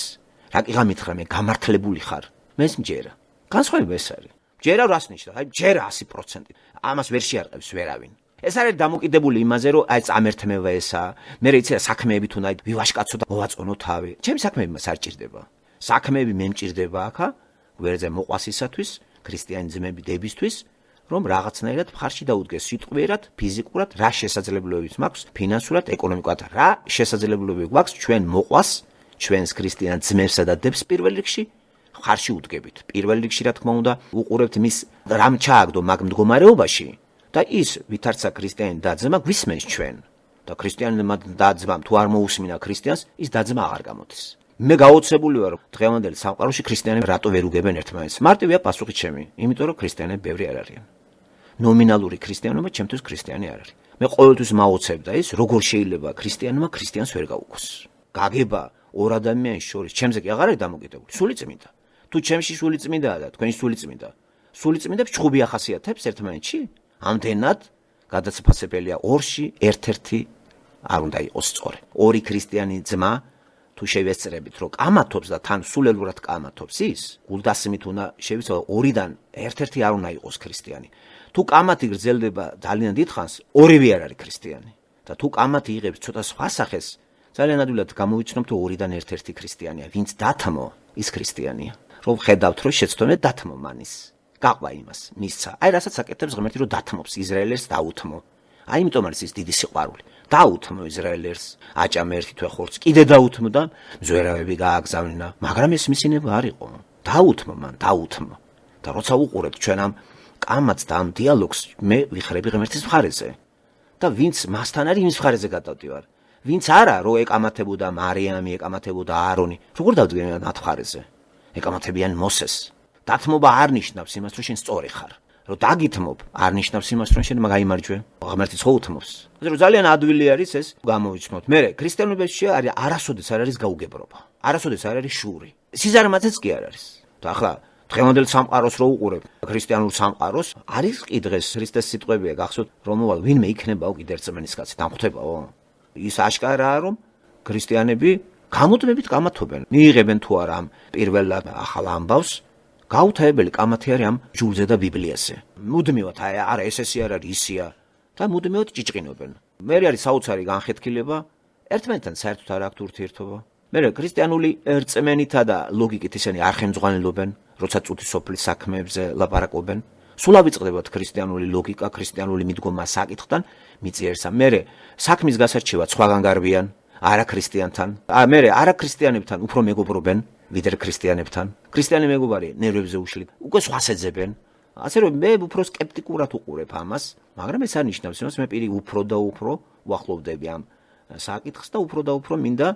რა კი გამითხრა მე გამართლებული ხარ. მე ეს მჯერა. განსხვავება ეს არის. მჯერა რას ნიშნავს? აი მჯერა 100%. ამას ვერ შეარყევს ვერავინ. ეს არის დამოკიდებული იმაზე, რომ აი წამერთმევა ესა. მე რეიცი საქმეები თუნდაც ვივაშკაცო და მოვაწონო თავი. ჩემი საქმეები მას არ ჭირდება. საქმეები მე მჭირდება ახლა, გვერდზე მოყვასისათვის, ქრისტიანი ძმები დებისთვის, რომ რაღაცნაირად მხარში დაუდგეს სიტყვიერად, ფიზიკურად, რა შესაძლებლობებიც მაქვს, ფინანსურად, ეკონომიკურად, რა შესაძლებლობები გვაქვს ჩვენ მოყვას, ჩვენს ქრისტიან ძმებსა და დებს პირველ რიგში მხარში უდგებით. პირველ რიგში რა თქმა უნდა, უყურებთ მის რამ ჩააგდო მაგ მდგომარეობაში და ის ვითარცა ქრისტიანი დაძმა გვისმენს ჩვენ. და ქრისტიანმა დაძმამ თუ არ მოусმინა ქრისტიანს, ის დაძმა აღარ გამოდის. მე გაოცებული ვარ, დღევანდელ სამყაროში ქრისტიანები რატო ვერ უგებენ ერთმანეთს? მარტივია პასუხი ჩემი, იმიტომ რომ ქრისტიანები ბევრი არ არიან. ნომინალური ქრისტიანობა ჩემთვის ქრისტიანი არ არის. მე ყოველთვის მაოცებ და ის როგორ შეიძლება ქრისტიანმა ქრისტიანს ვერ გაუქოს. გაგება ორ ადამიანის შორის ჩემზე კი აღარ არის დამოკიდებული. სულიწმინდა. თუ ჩემში სულიწმინდაა და თქვენი სულიწმინდა. სულიწმინდებს ჩხუბი ახასიათებს ერთმანეთში? ამდენად გადაცფასებელია ორში ერთ-ერთი არ უნდა იყოს სწორი. ორი ქრისტიანი ძმა თუ შევეცრებით რომ კამათობს და თან სულელურად კამათობს ის, გულდასმით უნდა შევიცვალო ორიდან ერთ-ერთი არ უნდა იყოს ქრისტიანი. თუ კამათი გრძელდება ძალიან დიდხანს, ორივე არ არის ქრისტიანი. და თუ კამათი იღებს ცოტა სხვა სახეს, ძალიან ადვილად გამოვიცნობთ რომ ორიდან ერთ-ერთი ქრისტიანია. ვინც დათმო, ის ქრისტიანია. რომ ხედავთ რომ შეცდომეთ დათმო მანის. გაყვა იმას, მისცა. აი რასაც აკეთებს ღმერთი რომ დათმობს ისრაელს დაუთმო. აი იმიტომ არის ის დიდი სიყვარული. დაუთმო ისრაელს, აჭამა ერთი თვე ხორცს, კიდე დაუთმო და მზვერავები გააგზავნა, მაგრამ ეს მისინება არ იყო. დაუთმო მან, დაუთმო. და როცა უყურებთ ჩვენ ამ კამათს და ამ დიალოგს, მე ვიხრები ღმერთის მხარეზე. და ვინც მასთან არის იმის მხარეზე გადავდივარ. ვინც არა რომ ეკამათებოდა მარიამი, ეკამათებოდა აარონი, როგორ დავდგენიან მათ მხარეზე? ეკამათებიან მოსეს. დათმობა არ ნიშნავს იმას, რომ შენ სწორი ხარ. რომ დაგითმობ, არ ნიშნავს იმას, რომ შენ მაგაიმარჯვე. ღმერთი ხო უთმობს. ასე რომ ძალიან ადვილი არის ეს გამოვიცნოთ. მე ქრისტიანობაში არასოდეს არ არის გაუგებრობა. არასოდეს არ არის შური. სიზარმაცეც კი არ არის. და ახლა დღევანდელ სამყაროს რო უყურებ, ქრისტიანულ სამყაროს, არის კი დღეს ქრისტეს სიტყვებია გახსოვთ, რომ მოვალ ვინმე იქნებაო კიდე ერთმანის კაცი, დამხვდებაო. ის აშკარაა, რომ ქრისტიანები გამუდმებით კამათობენ. მიიღებენ თუ არა ამ პირველ ახალ ამბავს, გაუთავებელი კამათი არის ამ ჯულზე და ბიბლიაზე. მუდმივად არა ესესი არ არის ისია და მუდმივად ჭიჭყინობენ. მე არის საოცარი განხეთქილება, ერთმანეთთან საერთოდ არ აქვს ურთიერთობა. მე ქრისტიანული რწმენითა და ლოგიკით ისინი არ ხელმძღვანელობენ, როცა წუთის სოფლის საქმეებზე ლაპარაკობენ. სულ ავიწყდებათ ქრისტიანული ლოგიკა, ქრისტიანული მიდგომა საკითხთან, მიწიერსა. მე საქმის გასარჩევად სხვაგან გარბიან, არა ქრისტიანთან. მე არა ქრისტიანებთან უფრო მეგობრობენ, ვიდრე ქრისტიანებთან. ქრისტიანი მეგობარი ნერვებზე უშლით, უკვე სხვას ეძებენ. ასე რომ მე უფრო სკეპტიკურად უყურებ ამას, მაგრამ ეს არ ნიშნავს იმას, მე პირი უფრო და უფრო უახლოვდები ამ საკითხს და უფრო მინდა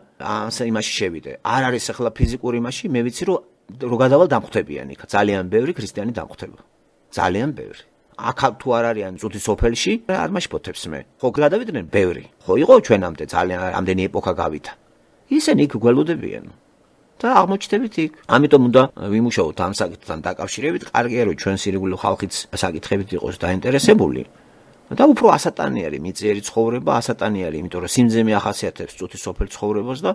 იმაში შევიდე. არ არის ახლა ფიზიკური იმაში, მე ვიცი რომ გადავალ დამხვდებიან იქ. ძალიან ბევრი ქრისტიანი დამხვდება. ძალიან ბევრი. აქ თუ არ არიან წუთი სოფელში, არ მაშფოთებს მე. ხო გადავიდნენ ბევრი. ხო იყო ჩვენამდე ძალიან ამდენი ეპოქა გავიდა. ისინი იქ გველოდებიან. და აღმოჩნდებით იქ. ამიტომ უნდა ვიმუშაოთ ამ საკითხთან დაკავშირებით, კარგია რომ ჩვენ სირიული ხალხიც საკითხებით იყოს დაინტერესებული. და უფრო ასატანიერი მიწიერი ცხოვრება, ასატანიერი, იმიტომ რომ სიმძიმე ახასიათებს წუთი სოფელ ცხოვრებას და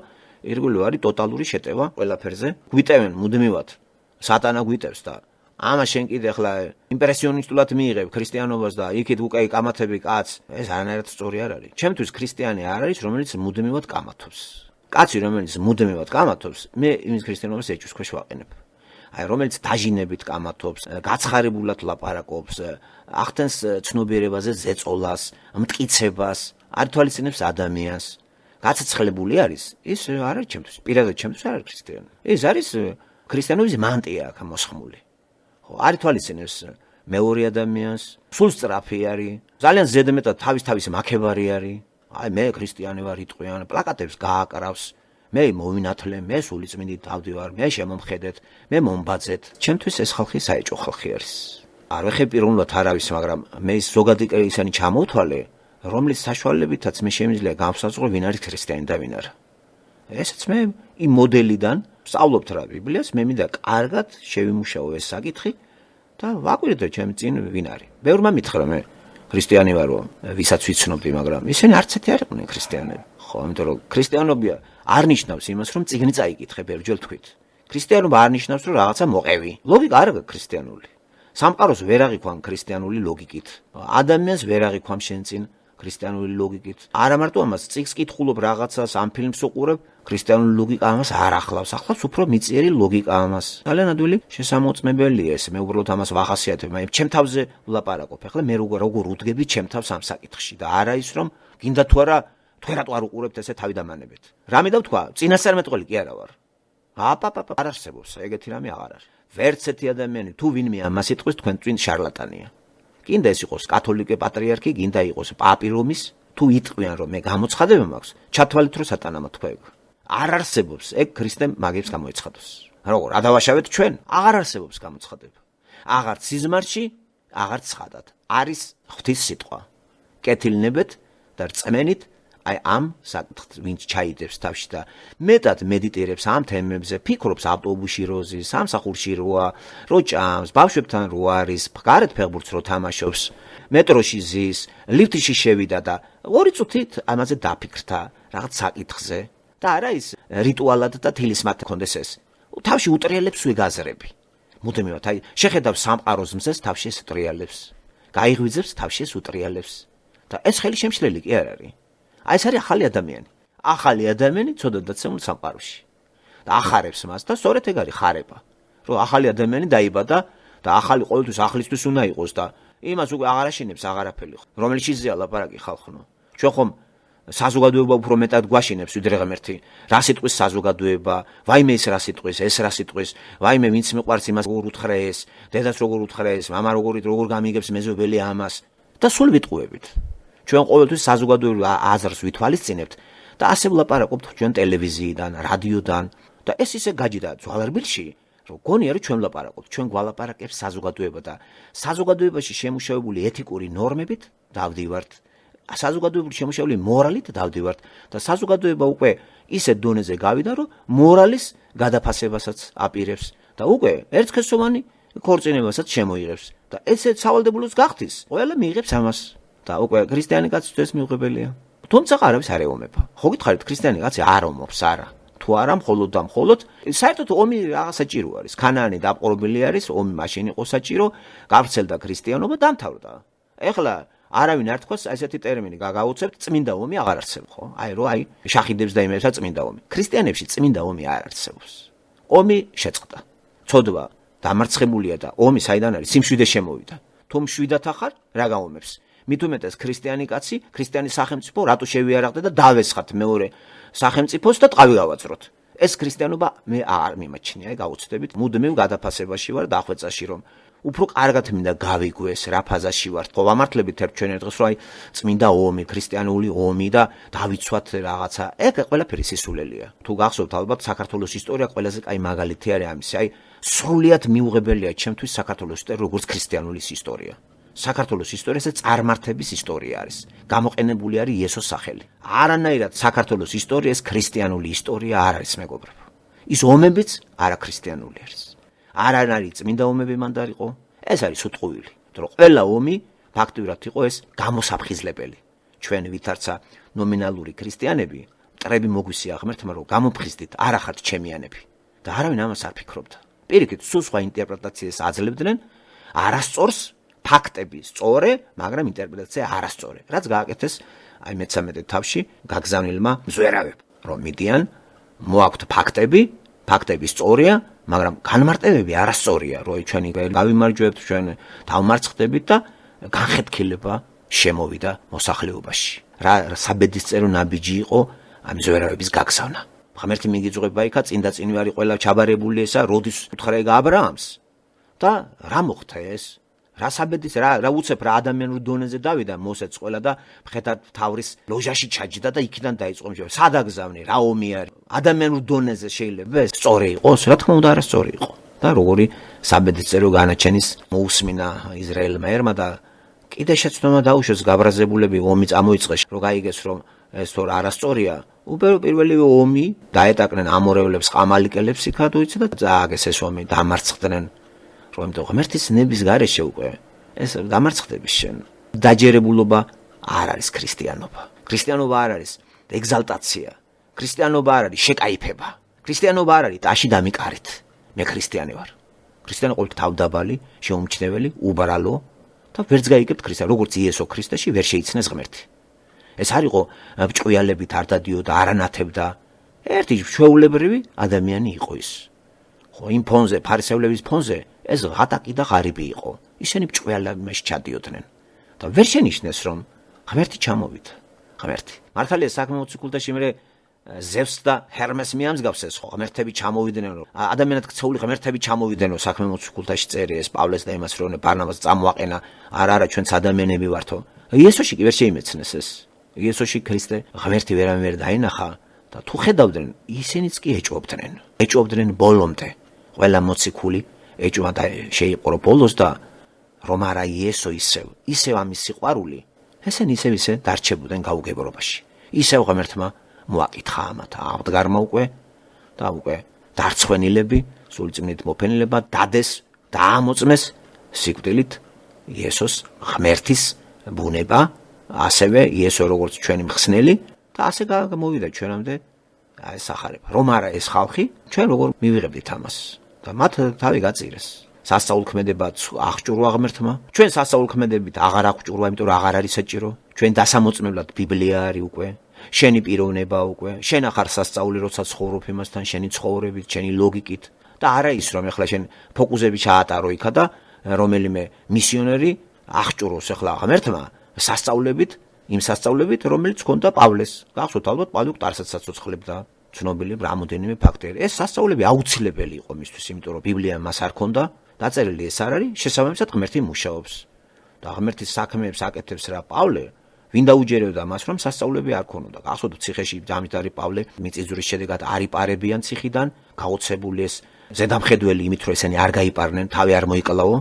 ირგვლივ არის ტოტალური შეტევა ყველაფერზე. გვიტევენ მუდმივად. სატანა გვიტევს და ამა შენ კიდე ახლა იმპრესიონისტულად მიიღებ ქრისტიანობას და იქით უკვე კამათები კაცს, ეს არანაირად სწორი არ არის. ჩემთვის ქრისტიანი არ არის, რომელიც მუდმივად კამათობს. კაცი, რომელიც მუდმივად კამათობს, მე იმის ქრისტიანობას ეჭვს ქვეშ ვაყენებ. აი, რომელიც დაჟინებით კამათობს, გაცხარებულად ლაპარაკობს, ახდენს ცნობიერებაზე ზეწოლას, მტკიცებას, არ თვალისწინებს ადამიანს, გაცეცხლებული არის, ის არ არის ჩემთვის, პირადად ჩემთვის არ არის ქრისტიანი. ეს არის ქრისტიანობის მანტია აქ მოსხმული. ხო, არ თვალისწინებს მეორე ადამიანს, სულ სწრაფი არის, ძალიან ზედმეტად თავის მაქებარი არის. აი, მე ქრისტიანი ვარ იტყვიან, პლაკატებს გააკრავს. მე მოვინათლე, მე სულიწმინდით დავდივარ, მე შემომხედეთ, მე მომბაძეთ. ჩემთვის ეს ხალხი საეჭვო ხალხი არის. არ ვეხებ პიროვნულად არავის, მაგრამ მე ის ზოგადი ისანი ჩამოვთვალე, რომლის საშუალებითაც მე შემიძლია გავსაწყო ვინ არის ქრისტიანი და ვინ არა. ესეც მე იმ მოდელიდან ვსწავლობთ რა ბიბლიას, მე მინდა კარგად შევიმუშაო ეს საკითხი და ვაკვირდო ჩემ წინ ვინ არის. ბევრმა მითხრა მე ქრისტიანი ვარო, ვისაც ვიცნობდი, მაგრამ ისინი არც ერთი არ იყვნენ ქრისტიანები. ხო, იმიტომ რომ ქრისტიანობა არ ნიშნავს იმას, რომ წიგნი წაიკითხე ბევრჯერ თქვით. ქრისტიანობა არ ნიშნავს, რომ რაღაცა მოყევი. ლოგიკა არ აქვს ქრისტიანული. სამყაროს ვერ აღიქვამ ქრისტიანული ლოგიკით. ადამიანს ვერ აღიქვამ შენ წინ ქრისტიანული ლოგიკით. არა მარტო ამას, წიგნს კითხულობ რაღაცას, ამ ფილმს უყურებ, ქრისტიანული ლოგიკა ამას არ ახლავს. ახლავს უფრო მიწიერი ლოგიკა ამას. ძალიან ადვილი შესამოწმებელია ეს. მე უბრალოდ ამას ვახასიათებ, მაგრამ ჩემ თავზე ვლაპარაკობ. ახლა მე როგორ უდგები ჩემ თავს ამ საკითხში და არა ის რომ გინდა თუ არა თქვენ რატო არ უყურებთ ესე თავიდამანებით. რამე დავთქვა, წინასწარმეტყველი კი არა ვარ. აპაპაპ არ არსებობს, ეგეთი რამე აღარ არის. ვერც ერთი ადამიანი თუ ვინმე ამას იტყვის, თქვენ წინ შარლატანია. გინდა ეს იყოს კათოლიკე პატრიარქი, გინდა იყოს პაპი რომის, თუ იტყვიან რომ მე გამოცხადება მაქვს, ჩათვალეთ რომ სატანამა თქვა ეგ. არ არსებობს ეგ ქრისტე მაგებს გამოეცხადოს. როგორ ადავაშავეთ ჩვენ? აღარ არსებობს გამოცხადება. აღარც სიზმარში, აღარც ცხადად. არის ღვთის სიტყვა. კეთილნებეთ და რწმენით აი ამ საკითხს ვინც ჩაიდებს თავში და მეტად მედიტირებს ამ თემებზე, ფიქრობს ავტობუსში როზის, სამსახურში როა, რო ჭამს, ბავშვებთან რო არის, გარეთ ფეხბურთს რო თამაშობს, მეტროში ზის, ლიფტში შევიდა და 2 წუთით ამაზე დაფიქრდა რაღაც საკითხზე და არა ის რიტუალად და თილისმათ კონდეს ეს. თავში უტრიალებს ვეგაზრები. მუდმივად აი შეხედავს სამყაროს მზეს თავში ეს უტრიალებს. გაიღვიძებს თავში ეს უტრიალებს. და ეს ხელი შემშლელი კი არ არის. აი ეს არის ახალი ადამიანი. ახალი ადამიანი ცოდნა დაცემული სამყაროში. და ახარებს მას და სწორედ ეგ არის ხარება. რომ ახალი ადამიანი დაიბადა და ახალი ყოველთვის ახლისთვის უნდა იყოს და იმას უკვე აღარ აშენებს აღარაფერი. რომელშიცია ლაპარაკი ხალხო. ჩვენ ხომ საზოგადოება უფრო მეტად გვაშინებს ვიდრე ღმერთი. რა სიტყვის საზოგადოება, ვაიმე ეს რა სიტყვის, ეს რა სიტყვის, ვაიმე ვინც მიყვარს იმას როგორ უთხრა ეს, დედას როგორ უთხრა ეს, მამა როგორ გამიგებს მეზობელი ამას და სულ ვიტყუებით. ჩვენ ყოველთვის საზოგადოებრივ აზრს ვითვალისწინებთ და ასე ვლაპარაკობთ ჩვენ ტელევიზიიდან, რადიოდან და ეს ისე გაჯდა ძვალერბილში, რომ გონია რომ ჩვენ ვლაპარაკობთ, ჩვენ გვალაპარაკებს საზოგადოება და საზოგადოებაში შემუშავებული ეთიკური ნორმებით დავდივართ, საზოგადოებრივ შემუშავებული მორალით დავდივართ და საზოგადოება უკვე ისეთ დონეზე გავიდა, რომ მორალის გადაფასებასაც აპირებს და უკვე ერთქესოვანი ქორწინებასაც შემოიღებს და ესეც სავალდებულოს გახდის, ყველა მიიღებს ამას. და უკვე ქრისტიანი კაცისთვის მიუღებელია. თუმცა არავის არ ეომება. ხო გითხარით ქრისტიანი კაცი არ ომობს, არა. თუ არა მხოლოდ და მხოლოდ საერთოდ ომი რაღაც საჭირო არის. ქანაანი დაპყრობილი არის, ომი მაშინ იყო საჭირო, გავრცელდა ქრისტიანობა, დამთავრდა. ეხლა არავინ არ თქვას ესეთი ტერმინი გაგაუცებთ, წმინდა ომი აღარ არსებობს, ხო? აი რო აი შახიდებს და იმებსაც წმინდა ომი. ქრისტიანებში წმინდა ომი არ არსებობს. ომი შეწყდა. ცოდვა დამარცხებულია და ომი საიდან არის? სიმშვიდე შემოვიდა. თუ მშვიდად ახარ, რა გაომებს? მით უმეტეს ქრისტიანი კაცი, ქრისტიანი სახელმწიფო რატო შევიარაღდა და დავესხათ მეორე სახელმწიფოს და ტყავი გავაწროთ. ეს ქრისტიანობა მე არ მიმაჩნია, გაუცდებით, მუდმივ გადაფასებაში ვარ დახვეწაში, რომ უფრო კარგად მინდა გავიგვეს რა ფაზაში ვართ. ხო ვამართლებით ერთ ჩვენ ერთ დღეს რომ აი წმინდა ომი, ქრისტიანული ომი და დავიცვათ რაღაცა. ეგ ყველაფერი სისულელია. თუ გახსოვთ ალბათ საქართველოს ისტორია ყველაზე კაი მაგალითი არის ამისი. აი სრულიად მიუღებელია ჩემთვის საქართველოს ისტორია როგორც ქრისტიანული ისტორია. საქართველოს ისტორიაზე წარმართების ისტორია არის. გამოყენებული არის იესოს სახელი. არანაირად საქართველოს ისტორია ეს ქრისტიანული ისტორია არ არის მეგობრებო. ის ომებიც არაქრისტიანული არის. არ არის წმინდა ომები მანდ არ იყო. ეს არის უტყუილი. რომ ყველა ომი ფაქტიურად იყო ეს გამოსაფხიზლებელი. ჩვენ ვითარცა ნომინალური ქრისტიანები, მტრები მოგვისია ღმერთმა რომ გამოფხიზდით არა ხართ ჩემიანები. და არავინ ამას არ ფიქრობდა. პირიქით, სულ სხვა ინტერპრეტაციას აძლევდნენ, არასწორს ფაქტები სწორე, მაგრამ ინტერპრეტაცია არასწორი. რაც გააკეთეს აი მე-13 თავში გაგზავნილმა მზვერავებმა, რომ მიდიან მოაქვთ ფაქტები სწორია, მაგრამ განმარტებები არასწორია, რომ ჩვენი გავიმარჯვებთ, ჩვენ დავმარცხდებით და განხეთქილება შემოვიდა მოსახლეობაში. რა საბედისწერო ნაბიჯი იყო ამ მზვერავების გაგზავნა. ღმერთი მიგიძღვება იქა წინ და წინვე არის ყველა ჩაბარებული ესა, როდის უთხრა ეგ აბრაამს და რა მოხდა ეს? რა საბედის რა უცებ რა ადამიანურ დონეზე დავიდა მოსეც ყველა და მხედარ თავრის ლოჟაში ჩაჯდა და იქიდან დაიწყო მჟავი. სად აგზავნე? რა ომი არის? ადამიანურ დონეზე შეიძლება ეს სწორი იყოს? რა თქმა უნდა არასწორი იყო. და როგორი საბედისწერო განაჩენის მოусმინა ისრაელმა ერმა და კიდე შეცდომა დაუშვეს გაბრაზებულები ომი წამოიწყეს, რომ გაიგეს რომ ეს თორ არასწორია. პირველი ომი დაეტაკნენ ამორევლებს, ყამალიკელებს იქა თუ იცი და წააგეს ეს ომი, დამარცხდნენ. რომ ღმერთის ნების გარეშე უკვე ეს დამარცხდების შენ. დაჯერებულობა არ არის ქრისტიანობა. ქრისტიანობა არ არის ეგზალტაცია. ქრისტიანობა არ არის შეკაიფება. ქრისტიანობა არ არის ტაში დამიკარით. მე ქრისტიანი ვარ. ქრისტიანი ყოველთვის თავდაბალი, შეუმჩნეველი, უბრალო და ვერც გაიგებთ ქრისტე, როგორც იესო ქრისტეში ვერ შეიცნეს ღმერთი. ეს არ იყო ბრჭყვიალებით არ დადიოდა, არ ანათებდა. ერთი ჩვეულებრივი ადამიანი იყო ის. ხო იმ ფონზე, ფარისევლების ფონზე ეს ღატაკი და ღარიბი იყო. ისინი ბრჭყვიალებაში ჩადიოდნენ. და ვერ შენიშნეს რომ ღმერთი ჩამოვიდა. ღმერთი. მართალია საქმე მოციქულთაში მე ზევსს და ჰერმეს მიამსგავს ეს ხო ღმერთები ჩამოვიდნენ რომ ადამიანად ქცეული ღმერთები ჩამოვიდნენ რომ საქმე მოციქულთაში წერია ეს პავლეს და იმას რომ ბარნაბას წამოაყენა არა ჩვენც ადამიანები ვართო. იესოში კი ვერ შეიმეცნეს ეს. იესოში ქრისტე ღმერთი ვერავინ დაინახა და თუ ხედავდნენ ისინიც კი ეჭვობდნენ ბოლომდე. ყველა მოციქული ეჭვა და შეიყო ბოლოს და რომ არა იესო ისევ ამის სიყვარული ესენი ისე დარჩებოდნენ გაუგებრობაში. ისევ ღმერთმა მოაკითხა ამათ აღდგარმა უკვე და უკვე დარცხვენილები სულწმნით მოფენილება დადეს დაამოწმეს სიკვდილით იესოს ღმერთის ბუნება ასევე იესო როგორც ჩვენი მხსნელი და ასე გამოვიდა ჩვენამდე ეს სახარება. რომ არა ეს ხალხი ჩვენ როგორ მივიღებდით ამას და მათ თავი გაწირეს. სასწაულქმედებაც აღჭურვა ღმერთმა. ჩვენ სასწაულქმედებით აღარ აღჭურვა, იმიტომ რომ აღარ არის საჭირო. ჩვენ დასამოწმებლად ბიბლია არის უკვე. შენი პიროვნება უკვე. შენ ახარ სასწაული, როცა ცხოვრობ იმასთან, შენი ცხოვრებით, შენი ლოგიკით და არა ის რომ ეხლა შენ ფოკუსები ჩაატარო იქა და რომელიმე მისიონერი აღჭუროს ეხლა ღმერთმა სასწაულებით, იმ სასწაულებით, რომელიც ჰქონდა პავლეს. გახსოვთ ალბათ პავლე ტარსაც საცოცხლებდა. ცნობილი რამოდენიმე ფაქტები. ეს სასწაულები აუცილებელი იყო მისთვის, იმიტომ რომ ბიბლია მას არ ჰქონდა, დაწერილი ეს არ არის, შესაბამისად ღმერთი მუშაობს. და ღმერთის საქმეებს აკეთებს რა პავლე, ვინ დაუჯერებდა მას, რომ სასწაულები არ ქონოდა. გახსოვთ ციხეში დამით არის პავლე, მიწისძვრის შედეგად არ იპარებიან ციხიდან, გაოცებული ეს ზედამხედველი იმით, რომ ესენი არ გაიპარნენ, თავი არ მოიკლავო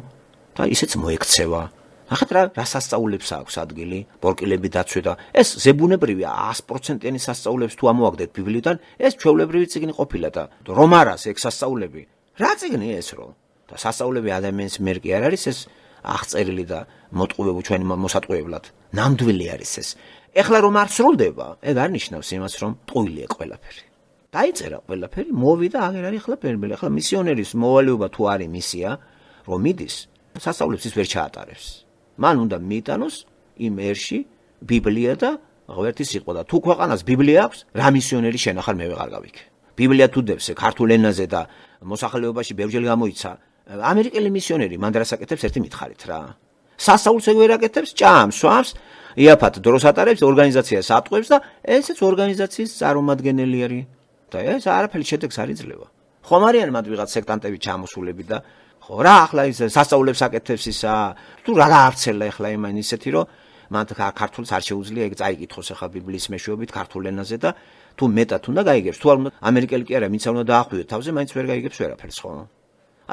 და ისეც მოექცევა. ახლა რა სასწაულებს აქვს ადგილი, ბორკილები დაცვე და ეს ზებუნებრივია 100%-იანი სასწაულებს თუ ამოაგდეთ ბიბლიიდან, ეს ჩვეულებრივი წიგნი ყოფილა და რომ არას ეგ სასწაულები. რა წიგნი ეს რომ? და სასწაულები ადამიანის მიერ კი არ არის ეს აღწერილი და მოტყუებული ჩვენი მოსატყუებლად. ნამდვილი არის ეს. ეხლა რომ არ სრულდება, ეგ არ ნიშნავს იმას, რომ ტყუილია ყველაფერი. დაიწერა ყველაფერი, მოვიდა, აღარ არის ახლა პერბელი. ახლა მისიონერის მოვალეობა თუ არის მისია, რომ მიდის, სასწაულებს ის ვერ ჩაატარებს. მან უნდა მიიტანოს იმ ერში ბიბლია და ღმერთის სიტყვა და თუ ქვეყანას ბიბლია აქვს, რა მისიონერი შენ ახარ მე ვეღარ გავიქე. ბიბლია თუ დევს ქართულ ენაზე და მოსახლეობაში ბევრჯერ გამოიცა, ამერიკელი მისიონერი მან დრასაკეთებს ერთი მითხარით რა. სასწაულს ეგ ვერ აკეთებს, ჭამს, სვამს, იაფად დროს ატარებს, ორგანიზაციას ატყვევს და ესეც ორგანიზაციის წარმომადგენელი არის. და ეს არაფერი შედეგს არ იძლევა. ხომ არიან მათ ვიღაც სექტანტები ჩამოსულები და ხო რა ახლა ის სასწაულებს აკეთებს ისა თუ რა გაარცელა ახლა იმან ისეთი რომ მან ქართულს არ შეუძლია ეგ წაიკითხოს ახლა ბიბლიის მეშვეობით ქართულ ენაზე და თუ მეტად უნდა გაიგებს თუ არ უნდა ამერიკელი კი არა ვინც არ უნდა დაახვიოთ თავზე მაინც ვერ გაიგებს ვერაფერს ხო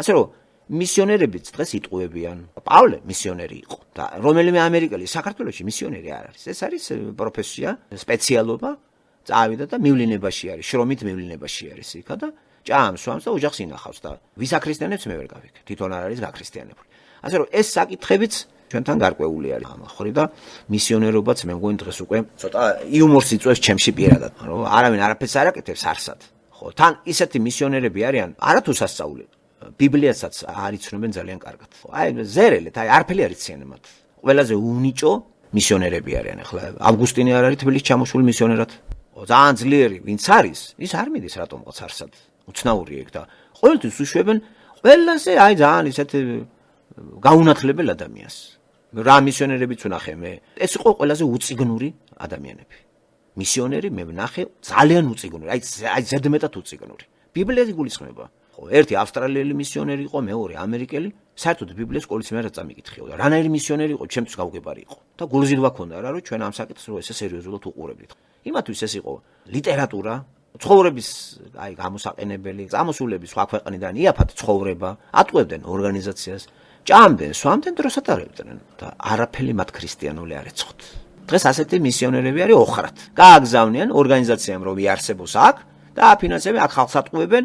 ასე რომ მისიონერებიც დღეს იტყუებიან პავლე მისიონერი იყო და რომელიმე ამერიკელი საქართველოში მისიონერი არ არის ეს არის პროფესია სპეციალობა წავიდა და მივლინებაში არის შრომით მივლინებაში არის იქა და ჭამს სვამს და ოჯახს ინახავს და ვის აქრისტიანებს მე ვერ გავიქ თვითონ არ არის გაქრისტიანებული ასე რომ ეს საკითხებიც ჩვენთან გარკვეული არის ახორი და მისიონერობაც მე მგონი დღეს უკვე ცოტა იუმორს იწვევს ჩემში პირადად რომ არავინ არაფერს არ აკეთებს არსად ხო თან ისეთი მისიონერები არიან არათუ სასწაული ბიბლიასაც არ იცნობენ ძალიან კარგად აი ზერელეთ აი არაფერი არ იციან მათ ყველაზე უნიჭო მისიონერები არიან ახლა ავგუსტინე არ არის თბილისში ჩამოსული მისიონერად ძალიან ძლიერი ვინც არის ის არ მიდის რატომღაც არსად უცნაური ეგ და ყოველთვის უშვებენ ყველაზე აი ძალიან ისეთ გაუნათლებელ ადამიანს რა მისიონერებიც ვნახე მე ეს იყო ყველაზე უწიგნური ადამიანები მისიონერი მე ვნახე ძალიან უწიგნური აი ზედმეტად უწიგნური ბიბლიაზე გულისხმება ხო ერთი ავსტრალიელი მისიონერი იყო მეორე ამერიკელი საერთოდ ბიბლიას სკოლის მე რა წამიკითხიო და რანაირი მისიონერი იყო ჩემთვის გაუგებარი იყო და გულზიდვა ქონდა რა რომ ჩვენ ამ საკითხს რო ესე სერიოზულად უყურებდით იმათვის ეს იყო ლიტერატურა ცხოვრების აი გამოსაყენებელი წამოსულები სხვა ქვეყნიდან იაფად ცხოვრება ატყუებდნენ ორგანიზაციას ჭამდნენ სვამდნენ დროს ატარებდნენ და არაფერი მათ ქრისტიანული არ ეცხოთ დღეს ასეთი მისიონერები არის ოხრად გააგზავნიან ორგანიზაციამ რომ იარსებოს აქ და აფინანსებენ აქ ხალხს ატყუებენ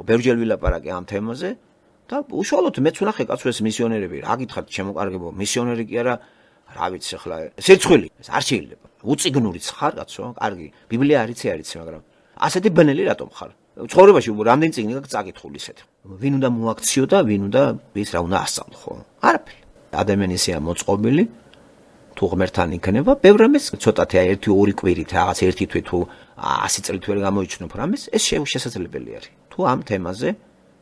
ბევრჯერ ვილაპარაკე ამ თემაზე და უშუალოდ მეც ვნახე კაცო ეს მისიონერები რა გითხართ შემოკარგებო მისიონერი კი არა რა ვიცი ახლა სირცხვილი ეს არ შეიძლება უწიგნურიც ხარ კაცო კარგი ბიბლია არიცი მაგრამ ასეთი ბნელი რატომ ხარ ცხოვრებაში რამდენი წიგნი გაქვს წაკითხული ისეთ ვინ უნდა მოაქციო და ვინ უნდა ვის რა უნდა ასწავლო ხო არაფერი ადამიანი ისეა მოწყობილი თუ ღმერთთან იქნება ბევრ რამეს ცოტათი აი 1-2 კვირით რაღაც ერთი თვე თუ 100 წლით ვერ გამოიჩნო რამეს ეს შესაძლებელი არის თუ ამ თემაზე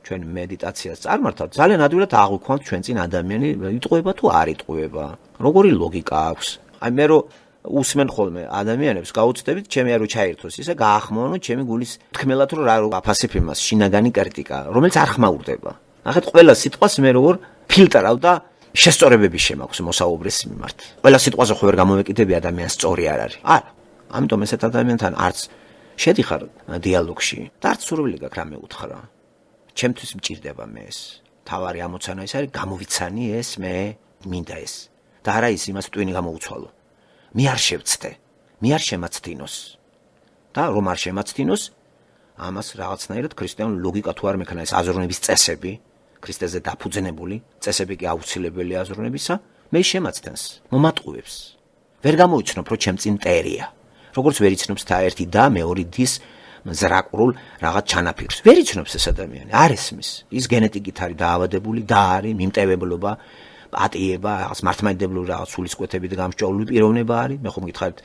ჩვენ მედიტაციას წარმართავთ ძალიან ადვილად აღვიქვამთ ჩვენ წინ ადამიანი იტყუება თუ არ იტყუება როგორი ლოგიკა აქვს აი მე რომ უსმენ ხოლმე ადამიანებს გაუცდებით ჩემი არ ჩაერთოს ისე გაახმოვანოთ ჩემი გულის თქმელად რომ რა აფასებ იმას შინაგანი კრიტიკა რომელიც არ ხმაურდება ნახეთ ყველა სიტყვას მე როგორ ფილტრავ და შესწორებები შემაქვს მოსაუბრის მიმართ ყველა სიტყვაზე ხო ვერ გამოვეკიდები ადამიანს სწორი არ არის არა ამიტომ ესეთ ადამიანთან არც შედიხარ დიალოგში და არც სურვილი გაქვს რამე უთხრა ჩემთვის მჭირდება მე ეს თავარი ამოცანა ის არის გამოვიცანი ეს მე მინდა ეს და არა ის იმას ტვინი გამოუცვალო მე არ შევცდე მე არ შემაცდინოს და რომ არ შემაცდინოს ამას რაღაცნაირად ქრისტიანული ლოგიკა თუ არ მექნა ეს აზროვნების წესები ქრისტეზე დაფუძნებული წესები კი აუცილებელი აზროვნებისა მე შემაცდენს მომატყუებს ვერ გამოიცნობ რომ ჩემ წინ მტერია როგორც ვერ იცნობს და ერთი და მეორე დის ზრაკრულ რაღაც ჩანაფიქრს ვერ იცნობს ეს ადამიანი არ ესმის ის გენეტიკით არის დაავადებული და არის მიმტევებლობა ატიება რაღაც მართლმადიდებლური რაღაც სულისკვეთებით გამსჭვალული პიროვნება არის მე ხომ გითხარით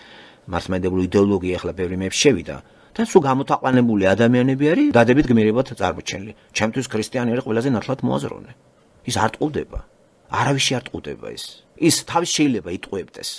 მართლმადიდებლური იდეოლოგია ახლა ბევრი მეებს შევიდა და სულ გამოთაყვანებული ადამიანები არის დადებით გმირებად წარმოჩენილი ჩემთვის ქრისტიანი არის ყველაზე ნათლად მოაზროვნე ის არ ტყუდება არავის არ ტყუდება ის თავის შეიძლება იტყუებდეს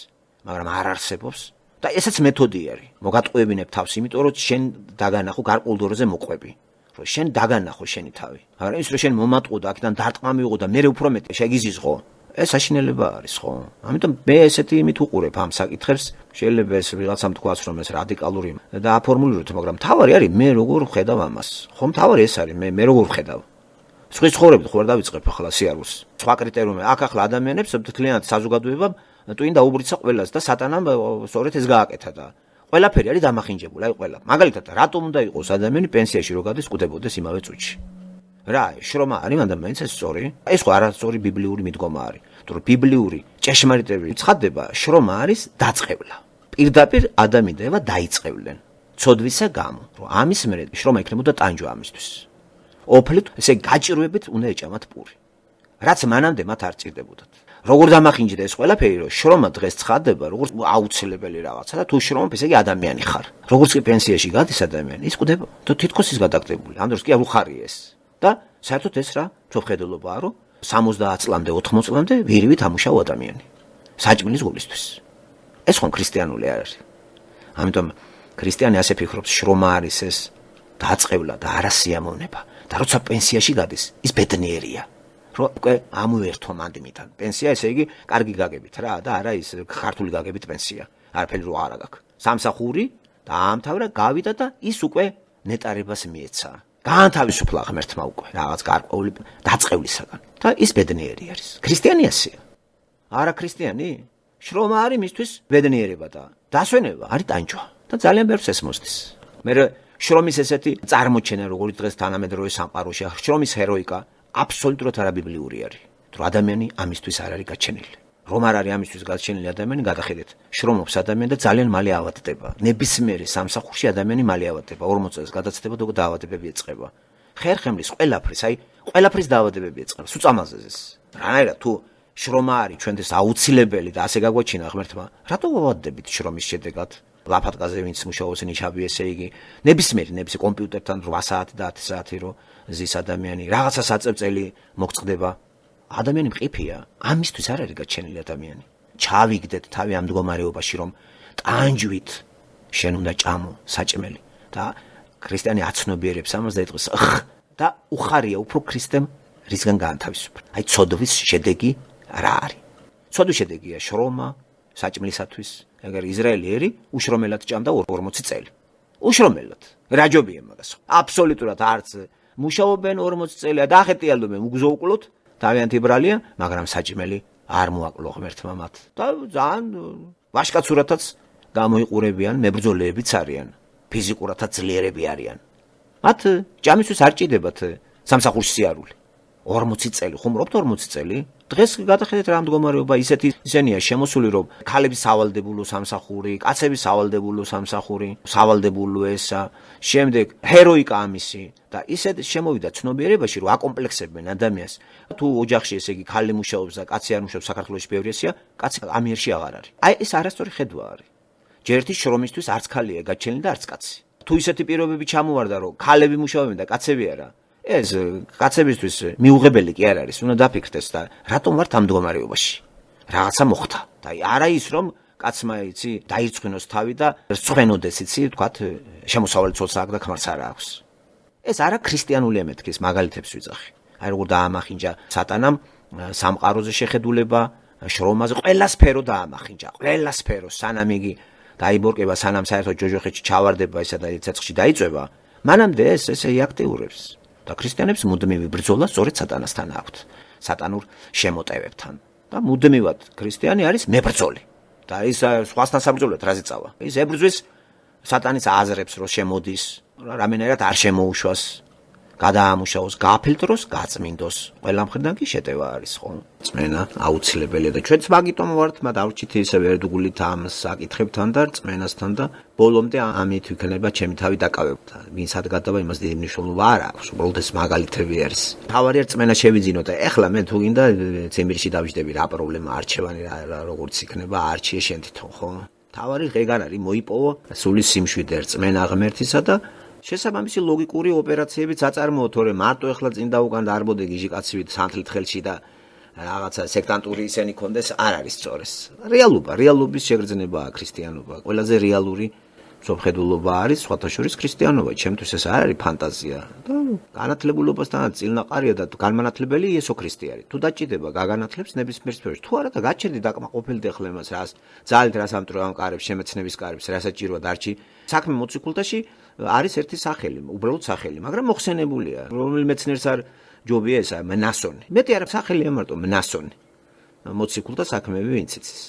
მაგრამ არ არსებობს და ესეც მეთოდი არის მოგატყუებინებ თავს იმიტომ რომ შენ დაგანახო გარკვეულ დოროზე მოყვები რომ შენ დაგანახო შენი თავი მაგრამ ის რომ შენ მომატყუო და აქედან დარტყმა მიიღო და მე უფრო მეტი შეგიზიზღო ეს საშინელება არის ხო ამიტომ მე ესეთი იმით უყურებ ამ საკითხებს შეიძლება ეს ვიღაცამ თქვას რომ ეს რადიკალური და აფორმულიროთ მაგრამ თავარი არის მე როგორ ვხედავ ამას ხომ თავარი ეს არის მე როგორ ვხედავ სხვის ცხოვრებით ხო არ დავიწყებ ახლა სიარულს სხვა კრიტერიუმი აქ ახლა ადამიანებს მთლიანად საზოგადოებამ ტვინ დაუბრიცა ყველას და სატანამ სწორედ ეს გააკეთა და ყველაფერი არის დამახინჯებული აი ყველა მაგალითად რატომ უნდა იყოს ადამიანი პენსიაში რო გადის ყუდებოდეს იმავე წუთში რა შრომა არის მაგრამ მაინც ეს სწორი ეს ხო არასწორი ბიბლიური მიდგომა არის თუ ბიბლიური ჭეშმარიტები ცხადდება შრომა არის დაწყევლა პირდაპირ ადამი და ევა დაიწყევლენ ცოდვისა გამო რომ ამის მერე შრომა იქნებოდა ტანჯვა ამისთვის ოფლით ესე გაჭირვებით უნდა ეჭამათ პური რაც მანამდე მათ არ ჭირდებოდათ როგორ დამახინჯდა ეს ყველაფერი რომ შრომა დღეს ცხადდება როგორც აუცილებელი რაღაცა და თუ შრომა ესე იგი ადამიანი ხარ როგორც კი პენსიაში გადის ადამიანი ის ყდება თუ თითქოს ის გადაგდებული ამ დროს კი არ უხარია ეს და საერთოდ ეს რა თოფხედელობაა რომ 70 წლამდე 80 წლამდე ვირივით ამუშაო ადამიანი საჭმლის გულისთვის ეს ხომ ქრისტიანული არ არის ამიტომ ქრისტიანი ასე ფიქრობს შრომა არის ეს დაწყევლა და არასიამოვნება და როცა პენსიაში გადის ის ბედნიერია რომ უკვე ამოერთო მანდიმიდან. პენსია ესე იგი კარგი გაგებით რა და არა ის ქართული გაგებით პენსია. არაფერი რო არა გაქვს. სამსახური დაამთავრა, გავიდა და ის უკვე ნეტარებას მიეცა. გაანთავისუფლა ღმერთმა უკვე რაღაც გარკვეული დაწყევლისაგან. და ის ბედნიერი არის. ქრისტიანი ასეა. არა ქრისტიანი? შრომა არის მისთვის ბედნიერება და დასვენება არის ტანჯვა და ძალიან ბევრს ეს მოსდის. მე შრომის ესეთი წარმოჩენა როგორც დღეს თანამედროვე სამყაროში შრომის ჰეროიკა აბსოლუტურად არაბიბლიური არის. თუ ადამიანი ამისთვის არ არის გაჩენილი. რომ არ არის ამისთვის გაჩენილი ადამიანი, გადახედეთ, შრომობს ადამიანი და ძალიან მალე ავადდება. ნებისმიერ სამსახურში ადამიანი მალე ავადდება. 40 წელს გადაცდება და დაავადებები ეწყება. ხერხემლის ყველაფრის დაავადებები ეწყება. უწამაზეზეს. რანაირად თუ შრომა არის ჩვენთვის აუცილებელი და ასე გაგვაჩინა ღმერთმა, რატო ვავადდებით შრომის შედეგად? ლაფატკაზე ვინც მუშაობს ნიშაბი ესე იგი ნებისმიერი კომპიუტერთან 8 საათი და 10 საათი რო ზის ადამიანი რაღაცა საწევწელი მოგწყდება. ადამიანი მყიფეა, ამისთვის არ არის გაჩენილი ადამიანი. ჩავიგდეთ თავი ამ მდგომარეობაში, რომ ტანჯვით შენ უნდა ჭამო საჭმელი და ქრისტიანი აცნობიერებს ამას და იტყვის და უხარია უფრო ქრისტემ რისგან გაანთავისუფლება. აი ცოდვის შედეგი რა არის? ცოდვის შედეგია შრომა საჭმლისათვის. ეგარ ისრაელიერი უშრომელად ჭამდა 40 წელი. უშრომელად. რაჯობია მაგას. აბსოლუტურად არც მუშაობენ 40 წელი და ახეტიალობენ უგზოუკლოთ თავიანთი ბრალია, მაგრამ საჭმელი არ მოაკლო ღმერთმა მათ. და ძალიან ვაშკაცურათაც გამოიყურებიან, მებრძოლეებიც არიან, ფიზიკურათაც ძლიერები არიან. მათ ჭამისთვის არ ჭიდებათ სამსახურში სიარული. 40 წელი, ხუმრობთ 40 წელი. დღეს გადახედეთ რა მდგომარეობა ისენია შემოსული, რომ ქალების სავალდებულო სამსახური, კაცების სავალდებულო სამსახური, სავალდებულო ესა, შემდეგ ჰეროიკა ამისი და ისეთ შემოვიდა ცნობიერებაში, რომ აკომპლექსებენ ადამიანს. თუ ოჯახში ესე იგი ქალი მუშაობს და კაცი არ მუშაობს, საქართველოში ბევრი ესეა, კაცი ამიერში აღარ არის. აი ეს არასწორი ხედვა არის. ჯერ ერთი შრომისთვის არც ქალია გაჩენილი და არც კაცი. თუ ისეთი პირობები ჩამოვარდა, რომ ქალები მუშაობენ და კაცები არა, ეს კაცებისთვის მიუღებელი კი არ არის, უნდა დაფიქრდეს და რატომ ვართ ამ მდგომარეობაში? რაღაცა მოხდა. და არა ის რომ კაცმა იცი დაირწყვინოს თავი და სწვენოდეს იცი, თქვათ, შემოსავალი ცოლს აქვს და ქმარს არ აქვს. ეს არა ქრისტიანული ემეთქის მაგალითებს ვიძახი. აი როგორ დაამახინჯა სატანამ სამყაროზე შეხედულება, შრომაზე ყველა სფერო დაამახინჯა, ყველა სფერო, სანამ იგი დაიბორკება, სანამ საერთოდ ჯოჯოხეთში ჩავარდება ისა და ცეცხლში დაიწვება, მანამდე ეს ესე იაქტიურებს. და ქრისტიანებს მუდმივი ბრძოლა სწორედ სატანასთან აქვთ, სატანურ შემოტევებთან. და მუდმივად ქრისტიანი არის მებრძოლი. და ის სხვასთან საბრძოლოდ რაზე წავა? ის ებრძვის სატანის აზრებს, რომ შემოდის, რამენერად არ შემოუშვას, გადაამუშავოს, გააფილტროს, გაწმინდოს. ყველა მხრიდან კი შეტევა არის, ხო? წმენა აუცილებელია და ჩვენც მაგიტომ ვართ, დავჭით ისევ ერთგულით ამ საკითხებთან და წმენასთან და ბოლომდე ამით ვიქნება ჩემი თავი დაკავებთ. ვინცად გადავა იმას დიდი მნიშვნელობა არ აქვს, უბრალოდ ეს მაგალითები არის. თავარი არ წმენა შევიძინო და ეხლა მე თუ გინდა ცემბირში დავიждები რა პრობლემა არჩევანი როგორც იქნება არჩიე შენ თვითონ, ხო? თავარი ღეგარ არის მოიპოვო სული სიმშვიდე წმენა ღმერთისა და შესაბამისი ლოგიკური ოპერაციებიც აწარმოო, თორე მარტო ეხლა წინ და უკან დაარბოდე გიჟი კაცივით სანთლით ხელში და რაღაცა სექტანტური ისენი კონდეს არ არის სწორეს. რეალობის შეგრძნებაა ქრისტიანობა. ყველაზე რეალური მსოფლმხედველობა არის სხვათა შორის ქრისტიანობა. ჩემთვის ეს არ არის ფანტაზია. და განათლებულობასთან წილნაყარია და განმანათლებელი იესო ქრისტე არის. თუ დაჭიდება გაგანათლებს ნებისმიერ სფეროში. თუ არა და გაჩერდი დაკმაყოფილდი ახლა იმას რას ძალით რას ამტრევან კარებს, შემეცნების კარებს, რასაც ჭირვა დარჩი. საქმე მოციქულთაში არის ერთი სახელი, უბრალოდ სახელი, მაგრამ მოხსენებულია. რომელი მეცნიერს არ ჯობია ესა მნასონი. მეტი არა სახელია მარტო მნასონი. მოციქულთა საქმეები ვინც იცის.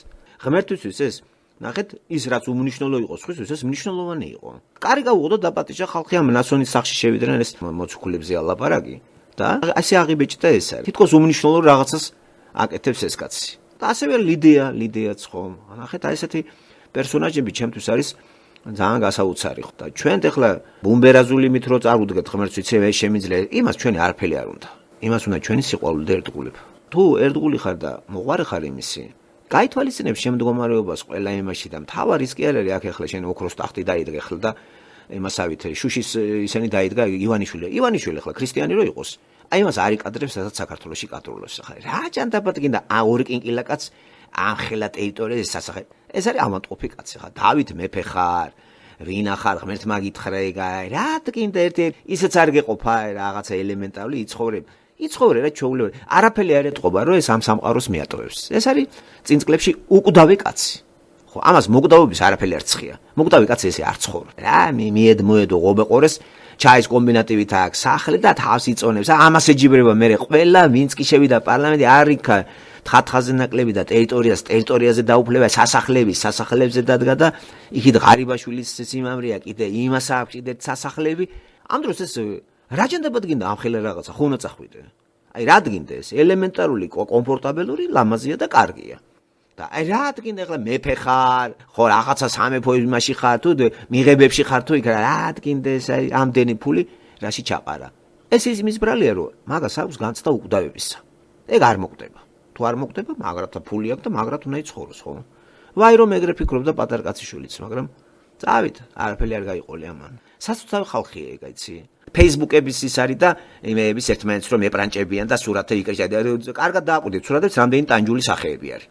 ღმერთთვის ეს ნახეთ, ის რაც უმნიშვნელო იყო სხვისთვის, ეს მნიშვნელოვანი იყო. კარი გაუღო და დაპატიჟა ხალხი ამ მნასონის სახში შევიდნენ ეს მოციქულებზე ალაპარაკი და ასე აღიბეჭდა ეს არის. თითქოს უმნიშვნელო რაღაცას აკეთებს ეს კაცი. და ასევე ლიდიაც ხო. ნახეთ, აი ესეთი პერსონაჟები ჩემთვის არის ძალიან გასაოცარი ხო და ჩვენ ეხლა ბუმბერაზული მით რო წარუდგეთ ღმერთს ვიცი მე შემიძლია იმას ჩვენი არაფერი არ უნდა. იმას უნდა ჩვენი სიყვარული და ერთგულება. თუ ერთგული ხარ და მოყვარე ხარ იმისი, გაითვალისწინებ შემდგომარეობას ყველა იმაში და მთავარი კი არ არის აქ ეხლა შენ ოქროს ტახტი დაიდგე ხლა და იმასავით შუშის ისენი დაიდგა ივანიშვილი ხლა ქრისტიანი რო იყოს. აი იმას არ იკადრებს სადაც საქართველოში კათოლიკოს ხა. რა ჯანდაბატკინდა ორი კინკილა კაც ამხელა ტერიტორიაზე სასახე. ეს არის ავანტყოფი კაცი ხა. დავით მეფე ხარ, ვინა ხარ, ღმერთმა გითხრა ეგა. რა ტკინდა ერთი ისეც არ გეყოფა რაღაცა ელემენტარული იცხოვრებ. იცხოვრე რა ჩაულევი. არაფერი არ ეთყობა რომ ეს ამ სამყაროს მიატოვებს. ეს არის წინ წლებში უკვდავი კაცი. ხო, ამას მოკვდავობის არაფერი არ ცხია. მოკვდავი კაცი ესე არ ცხოვრობს. რა მიედმოედო ღობეყორეს ჩაის კომბინატივით აქვს სახლი და თავს იწონებს. ამას ეჯიბრება მე ყველა ვინც კი შევიდა პარლამენტი არიქა თხათხაზე ნაკლები და ტერიტორიაზე დაუფლება სასახლებზე დადგა და იქით ღარიბაშვილის სიმამრეა კიდე იმას აქვს კიდე სასახლები. ამ დროს ეს რა ჯანდებად გინდა ამ ხელა რაღაცა ხო უნდა წახვიდე. აი რა დგინდა ეს ელემენტარული კომფორტაბელური ლამაზია და კარგია. და აი რა დგინდა ახლა მეფე ხარ, ხო რაღაცა სამეფო იმაში ხარ თუ მიღებებში ხარ თუ იქ რა დგინდა ეს აი ამდენი ფული რაში ჩაყარა. ეს იმის ბრალია რომ მაგას აქვს განცდა უკვდავებისა. ეგ არ მოკვდება. თუ არ მოკვდება, მაგრათა ფული აქვს და მაგრათ უნდა იცხოვროს, ხო? ვაი რომ ეგრე ფიქრობდა პატარ კაციშვილიც, მაგრამ წავით, არაფერი არ გაიყოლე ამან. სასწაული ხალხია ეგ, აიცი. Facebook-ების ის არის და იმეების ერთმანეთს რომ ეპრანჭებიან და სურათი იკრიჭებიან. კარგად დააკვირდით სურათებს, რამდენი ტანჯული სახეები არის.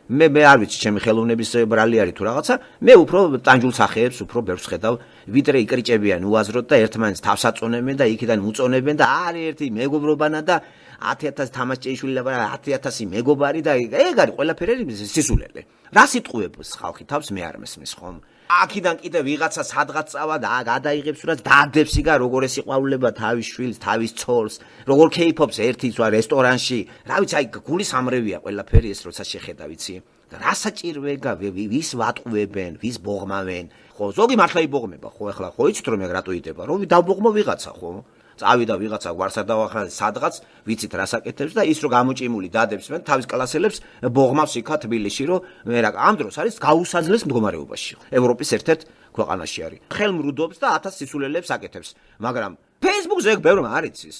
მე არ ვიცი, ჩემი ხელოვნების ბრალი არის თუ რაღაცა, მე უფრო ტანჯულ სახეებს უფრო ბევრს ხედავ, ვიდრე იკრიჭებიან უაზროდ და ერთმანეთს თავს აწონებენ და იქიდან უწონებენ და არის ერთი მეგობრობანა და 10,000 თამაშჭეიშვილი და 10,000 მეგობარი და ეგ არის ყველაფერი სისულელე. რა სიტყვებს ხალხი თავს მე არ მესმის ხომ? აქიდან კიდე ვიღაცა სადღაც წავა და გადაიღებს რა დადებს იგა როგორ ეს იყვავილება თავის შვილს, თავის ცოლს, როგორ კეიფობს ერთი ზვა რესტორანში. რა ვიცი, აი გულის ამრევია ყველაფერი ეს როცა შეხედა ვიცი. და რა საჭიროება ვის ვატყუებენ, ვის ბოღმავენ. ხო, ზოგი მართლა იბოღმება, ხო, ახლა ხო იცით რომ ეგ რატო იდება, რომ დავბოღმო ვიღაცა, ხო? წავიდა ვიღაცა გვარსა დავახლა სადღაც ვიცით რა საკეთებს და ის რო გამოჭიმული დადებს მე თავის კლასელებს ბოღმავს იქა თბილისში რომ მე რა ამ დროს არის გაუსაძლეს მდგომარეობაში ევროპის ერთ-ერთ ქვეყანაში არის ხელმრუდობს და 1000 სისულელებს აკეთებს მაგრამ Facebook-ზე ეგ ბევრმა არ იცის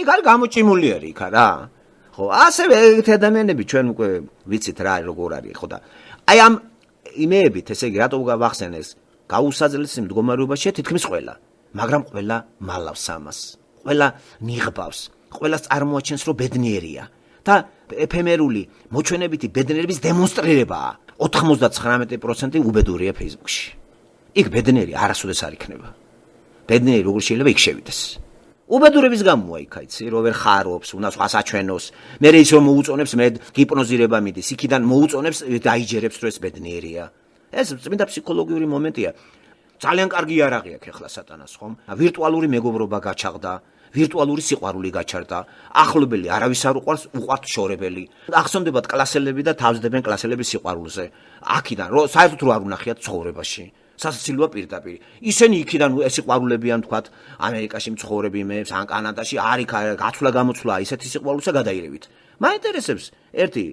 ეგ არის გამოჭიმული არის იქა რა ხო ასევე ეგეთი ადამიანები ჩვენ უკვე ვიცით რა როგორ არის ხო და აი ამ იმეებით ესე იგი რატო გავახსენეს გაუსაძლეს მდგომარეობაში თითქმის ყველა მაგრამ ყველა მალავს ამას ყველა ნიღბავს, ყველას წარმოაჩენს რომ ბედნიერია და ეფემერული მოჩვენებითი ბედნიერების დემონსტრირებაა. 99% უბედურია Facebook-ში. იქ ბედნიერი არასოდეს არ იქნება. ბედნიერი როგორ შეიძლება იქ შევიდეს. უბედურების გამოა იქ აიცი, რომ ვერ ხარობს, უნდა სხვას აჩვენოს. მე ის რომ მოუწონებს, მე გიპნოზირება მიდის, იქიდან მოუწონებს, დაიჯერებს რომ ეს ბედნიერია. ეს წმინდა ფსიქოლოგიური მომენტია. ძალიან კარგი იარაღი აქვს ახლა სატანას, ხომ? ვირტუალური მეგობრობა გაჩაღდა, ვირტუალური სიყვარული გაჩარდა. ახლობელი არავის არ უყვარს, უყვართ შორებელი. ახსოვდებათ კლასელები და თავზდებენ კლასელების სიყვარულზე. აქიდან რომ საერთოდ რო არ უნახიათ ცხოვრებაში. სასაცილოა პირდაპირ. ისინი იქიდან სიყვარულებიან თქვათ, ამერიკაში მცხოვრები მეებს, ან კანადაში, არის გაცვლა გამოცვლა, ისეთი სიყვარულსა გადაირევით. მაინტერესებს ერთი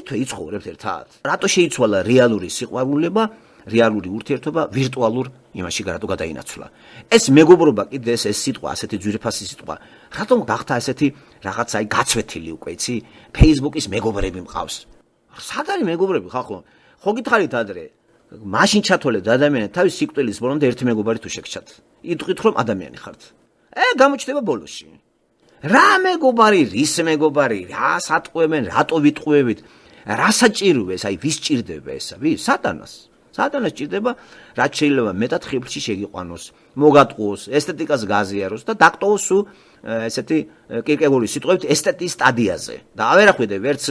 თვე იცხოვრებთ ერთად. რატო შეიცვალა რეალური სიყვარულება? რეალური ურთიერთობა ვირტუალურ იმაში რატო გადაინაცვლა. ეს მეგობრობა კიდე ეს სიტყვა, ასეთი ძვირფასი სიტყვა, რატომ გახდა ესეთი რაღაცა აი გაცვეთილი უკვე, იცი? Facebook-ის მეგობრები მყავს. სად არის მეგობრები ხალხო? ხო გითხარით ადრე, მაშინ ჩათვალეთ ადამიანად თავის სიკვდილის ბოლომდე ერთი მეგობარი თუ შეგჩათ. იტყვით რომ ადამიანი ხართ. გამოჩნდება ბოლოში. რა მეგობარი, რის მეგობარი, რა სატყვევენ, რატო ვიტყვევით? რა საჭიროა ეს, აი ვის ჭირდება ესა? ვის? სატანას ჭირდება, რაც შეიძლება მეტად ხიფლში შეგიყვანოს, მოგატყუოს, ესთეტიკას გაზიაროს და დაკტოვოს ესეთი კირკეგორი სიტყვებით ესთეტიის სტადიაზე. და ავერახვიდე ვერც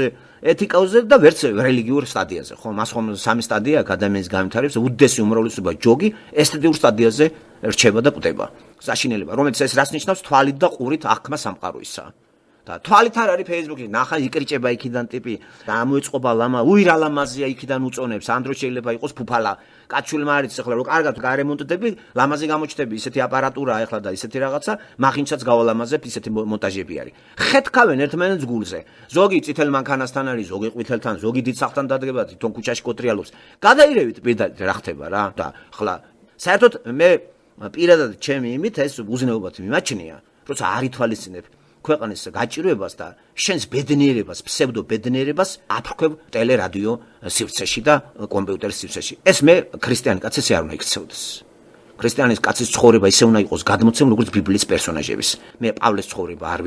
ეთიკაზე და ვერც რელიგიურ სტადიაზე. ხო, მას ხომ სამი სტადია აქვს ადამიანის განვითარების, უდიდესი უმრავლესობა ჯოგი ესთეტიურ სტადიაზე რჩება და კვდება. საშინელება, რომელიც ეს რას ნიშნავს თვალით და ყურით აღქმა სამყაროისა. და თვალით არ არის Facebook-ი, ნახა იკრიჭება იქიდან ტიპი, გამოეწყობა ლამა, უირა ლამაზია იქიდან უწონებს, ამ დროს შეიძლება იყოს ფუფალა. კაცშვილმა არის ახლა რომ კარგად გარემონტდები, ლამაზი გამოჩნდები, ისეთი აპარატურაა ახლა და ისეთი რაღაცა, მახინცაც გავალამაზებ, ისეთი მონტაჟები არის. ხეთქავენ ერთმანეთს გულზე. ზოგი წითელ მანქანასთან არის, ზოგი ყვითელთან, ზოგი დიდ სახთან დადგება, თვითონ ქუჩაში კოტრიალობს. გადაირევით პირდაპირ რა ხდება რა და ახლა საერთოდ მე პირადად ჩემი იმით ეს უზნეობად მიმაჩნია, როცა არ ითვალისწინებ ქვეყნის გაჭირვებას და შენს ბედნიერებას, ფსევდო ბედნიერებას აფრქვევ ტელერადიო სივრცეში და კომპიუტერის სივრცეში. ეს მე ქრისტიანი კაცი ესე არ უნდა იქცეოდეს. ქრისტიანის კაცის ცხოვრება ისე უნდა იყოს გადმოცემული როგორც ბიბლიის პერსონაჟების. მე პავლეს ცხოვრება არ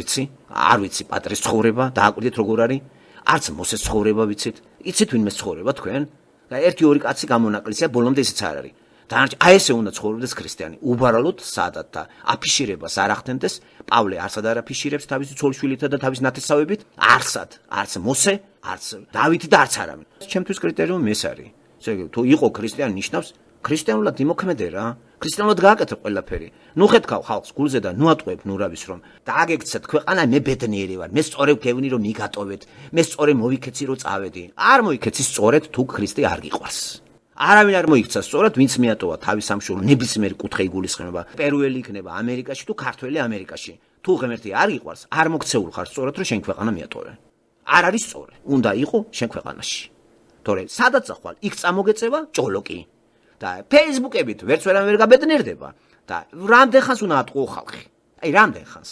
ვიცი პატრის ცხოვრება, დააკვირდით როგორ არის? არც მოსეს ცხოვრება ვიცით. იცით ვინმეს ცხოვრება თქვენ? და 1-2 კაცი გამონაკლისია, ბოლომდე ისიც არ არის. აი ესე უნდა ცხოვრობდეს ქრისტიანი, უბრალოდ სადად და აფიშირებას არ ახდენდეს. პავლე არსად არ აფიშირებს თავისი ცოლიშვილითა და თავის ნათესავებით, არც მოსე, არც დავითი და არც არავინ. ჩემთვის კრიტერიუმი ეს არის. თუ იყო ქრისტიანი ნიშნავს ქრისტიანულად იმოქმედე რა. ქრისტიანულად გააკეთე ყველაფერი. ნუ ხედავ ხალხს გულზე და ნუ ატყვევ ნურავის რომ დააგექცეთ ქვეყანა, მე ბედნიერი ვარ, მე სწორებ გევნი რომ მიგატოვეთ, მე სწორებ მოვიქეცი რომ წავედი. არ მოიქეცი სწორედ თუ ქრისტე არ გიყვარს. არავინ არ მოიქცა სწორად, ვინც მიატოვა თავის სამშობლო ნებისმიერი კუთხე იგულისხმება. პერუელი იქნება ამერიკაში თუ ქართველი ამერიკაში. თუ ღმერთი არ გიყვარს, არ მოქცეულ ხარ სწორად რომ შენ ქვეყანა მიატოვე. არ არის სწორი. უნდა იყო შენ ქვეყანაში. თორე სადაც ახვალ, იქ წამოგეწევა ჭოლოკი. და Facebook-ებით ვერც ვერ გაბედნიერდება და რამდენ ხანს უნდა ატყუო ხალხი. აი რამდენ ხანს.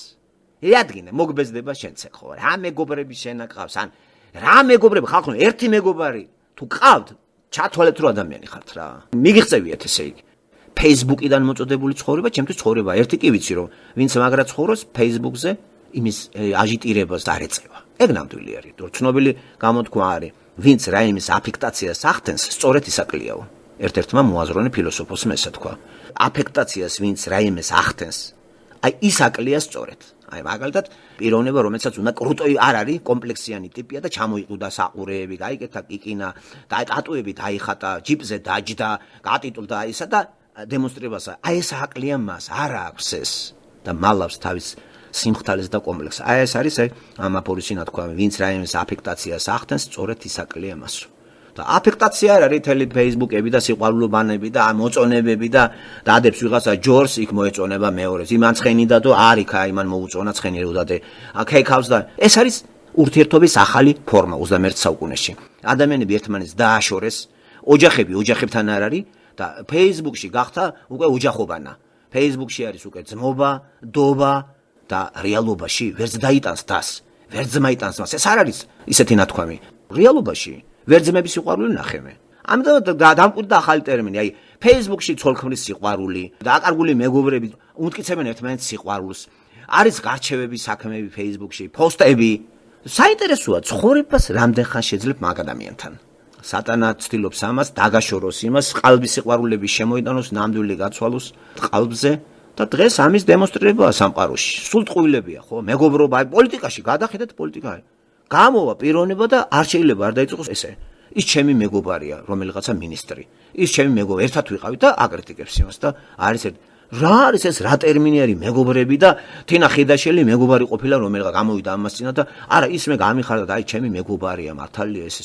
იადგინე მოგბეზდება შენცე ხო. რა მეგობრები შენა ყავს, ან რა მეგობრები ხალხო, ერთი მეგობარი თუ ყავთ, ჩათვალეთ რომ ადამიანი ხართ რა. მიგიღწევიათ ესე იგი. Facebook-იდან მოწოდებული ცხოვრება, ჩემთვის ცხოვრება ერთი კი ვიცი რომ ვინც მაგრა ცხოვრობს Facebook-ზე, იმის აჟიტირებას არ ეწევა. ეგ ნამდვილი არის. ცნობილი გამოთქვა არის, ვინც რაიმის აფექტაციას ახდენს, სწორედ ისაკლიაო. ერთ-ერთმა მოაზროვნე ფილოსოფოსმა ესა თქვა. აფექტაციას ვინც რაიმეს ახდენს, აი ის აკლია სწორედ. აი მაგალითად პიროვნება რომელსაც უნდა კრუტო არ არის, კომპლექსიანი ტიპია და ჩამოიყუდა საყურეები, გაიკეთა კიკინა და აი ტატუები დაიხატა, ჯიპზე დაჯდა, გატიტულდა ისა და დემონსტრირებას. აი ეს აკლია მას, არა აქვს ეს და მალავს თავის სიმხთალეს და კომპლექსს. აი ეს არის ამაფორისი ნათქვამი, ვინც რაიმეს აფექტაციას ახდენს, სწორედ ის აკლია მასო. და აფექტაცია არ არის თელი Facebook-ები და სიყვარულობანები და მოწონებები და დადებს ვიღაცა ჯორს, იქ მოეწონება მეორეს. იმან ცხენიდა და არიქა, იმან მოუწონა ცხენი როდადე. აკეიქავს და ეს არის ურთიერთობის ახალი ფორმა 21 საუკუნეში. ადამიანები ერთმანეთს დააშორეს, ოჯახები ოჯახებთან არ არის და Facebook-ში გახდა უკვე ოჯახობანა. Facebook-ში არის უკვე ძმობა, დობა და რეალობაში ვერც დაიტანს დას, ვერც მაიტანს მას. ეს არ არის ისეთი ნათქვამი. რეალობაში ვერძმების სიყვარული ნახემე. ამიტომ დამკვიდრდა ახალი ტერმინი, აი Facebook-ში ცოლქმრის სიყვარული და აკარგული მეგობრები უმტკიცებენ ერთმანეთს სიყვარულს. არის გარჩევები, საქმეები Facebook-ში, პოსტები. საინტერესოა ცხოვრებას რამდენ ხანს შეძლებ მაგ ადამიანთან. სატანა ცდილობს ამას, დაგაშოროს იმას, ყალბის სიყვარულები შემოიტანოს, ნამდვილი გაცვალოს ყალბზე და დღეს ამის დემონსტრირებაა სამყაროში. სულ ტყუილებია, ხო? მეგობრობა, აი პოლიტიკაში გადახედეთ პოლიტიკა. გამოვა პიროვნება და არ შეიძლება არ დაიწყოს ესე. ის ჩემი მეგობარია, რომელიღაცა მინისტრი. ის ჩემი მეგობარი, ერთად ვიყავით და აკრიტიკებს იმას და არის რა არის ეს რა ტერმინი არის მეგობრები და თინა ხედაშელი მეგობარი ყოფილა რომელიღა გამოვიდა ამას წინა და არა ის მე გამიხარდა და აი ჩემი მეგობარია მართალია ეს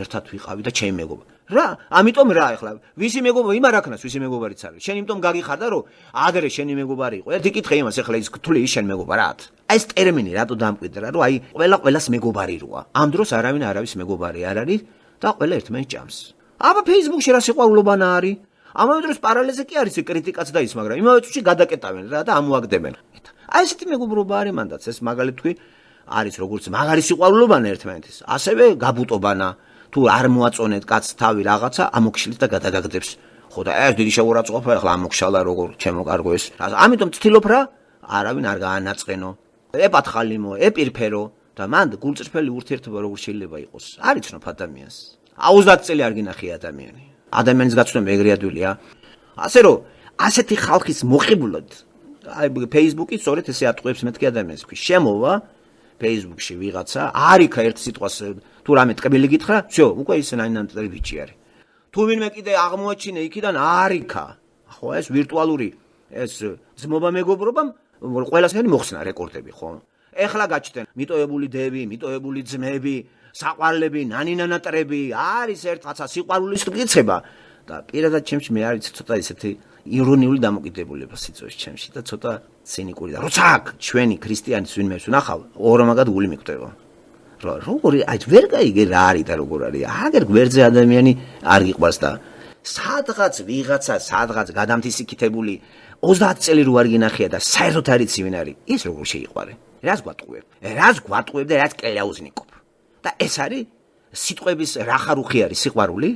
ერთად ვიყავით და ჩემი მეგობარი. რა, ამიტომ რა ეხლა ვისი მეგობარი იმარ აქნას ვისი მეგობარიც არის. შენ იმიტომ გაგიხარდა რომ ადრე შენი მეგობარი იყო. ერთი კითხე იმას ეხლა ის თვლი შენ მეგობარად. აი ეს ტერმინი რატო დამკვიდრა რომ აი ყველას მეგობარი როა. ამ დროს არავინ არავის მეგობარი არ არის და ყველა ერთმანეთს ჭამს. აბა Facebook-ში რა სიყვარულობანა არის? ამავე დროს პარალელზე კი არის კრიტიკაც და ის, მაგრამ იმავე წუთში გადაკეტავენ რა და ამოაგდებენ. აი ესეთი მეგობრობა არის მანდაც ეს მაგალითად თქვი არის როგორც მაგარი სიყვარულობანა ერთმანეთის. ასევე გაბუტობანა თუ არ მოაწონეთ კაცს თავი რაღაცა ამოგშლით და გადაგაგდებს. ხო და ეს დიდი შეურაცხყოფა ახლა ამოგშალა როგორ ჩემოკარგო ეს. ამიტომ ცდილობ რა არავინ არ გაანაწყენო. ეპათხალიმო, ეპირფერო და მანდ გულწრფელი ურთიერთობა როგორ შეიძლება იყოს. არ იცნობ ადამიანს. 30 წელი არ გინახია ადამიანი. ადამიანის გაცნობა ეგრე ადვილია. ასე რომ ასეთი ხალხის მოხიბლად აი Facebook-ი სწორედ ესე ატყუებს მეთქი ადამიანს. შემოვა Facebook-ში ვიღაცა, არიქა ერთ სიტყვას თუ რამე ტკბილი გითხრა, всё, უკვე ის ნაინანტერი ბიჭი არის. თუ ვინმე კიდე აღმოაჩინე იქიდან არიქა. ხო, ეს ვირტუალური ეს ძმობა მეგობრობამ ყველასენი მოხსნა რეკორდები, ხო? ეხლა გაჩნდნენ მიტოვებული დები, მიტოვებული ძმები, საყვარლები, ნანინანატრები, არის ერთღაცა სიყვარულის მტკიცება და პირადად ჩემში მე არის ცოტა ისეთი ირონიული დამოკიდებულება სიცოცხლეში ჩემში და ცოტა ცინიკური და როცა ჩვენი ქრისტიანის ვინმე ვნახავ, ორმაგად გული მიკვდება. როგორი აი ვერ გაიგე რა არის და როგორ არის. აგერ გვერდზე ადამიანი არ გიყვარს და სადღაც ვიღაცა, სადღაც გადამთისიქითებული 30 წელი რო არ გინახია და საერთოდ არ იცი ვინ არის. ის როგორ შეიყვარე. რას გვატყუებ? რას გვატყუებ და რაც კელიაუზნიკობ. და ეს არის სიტყვების რახარუხი არის სიყვარული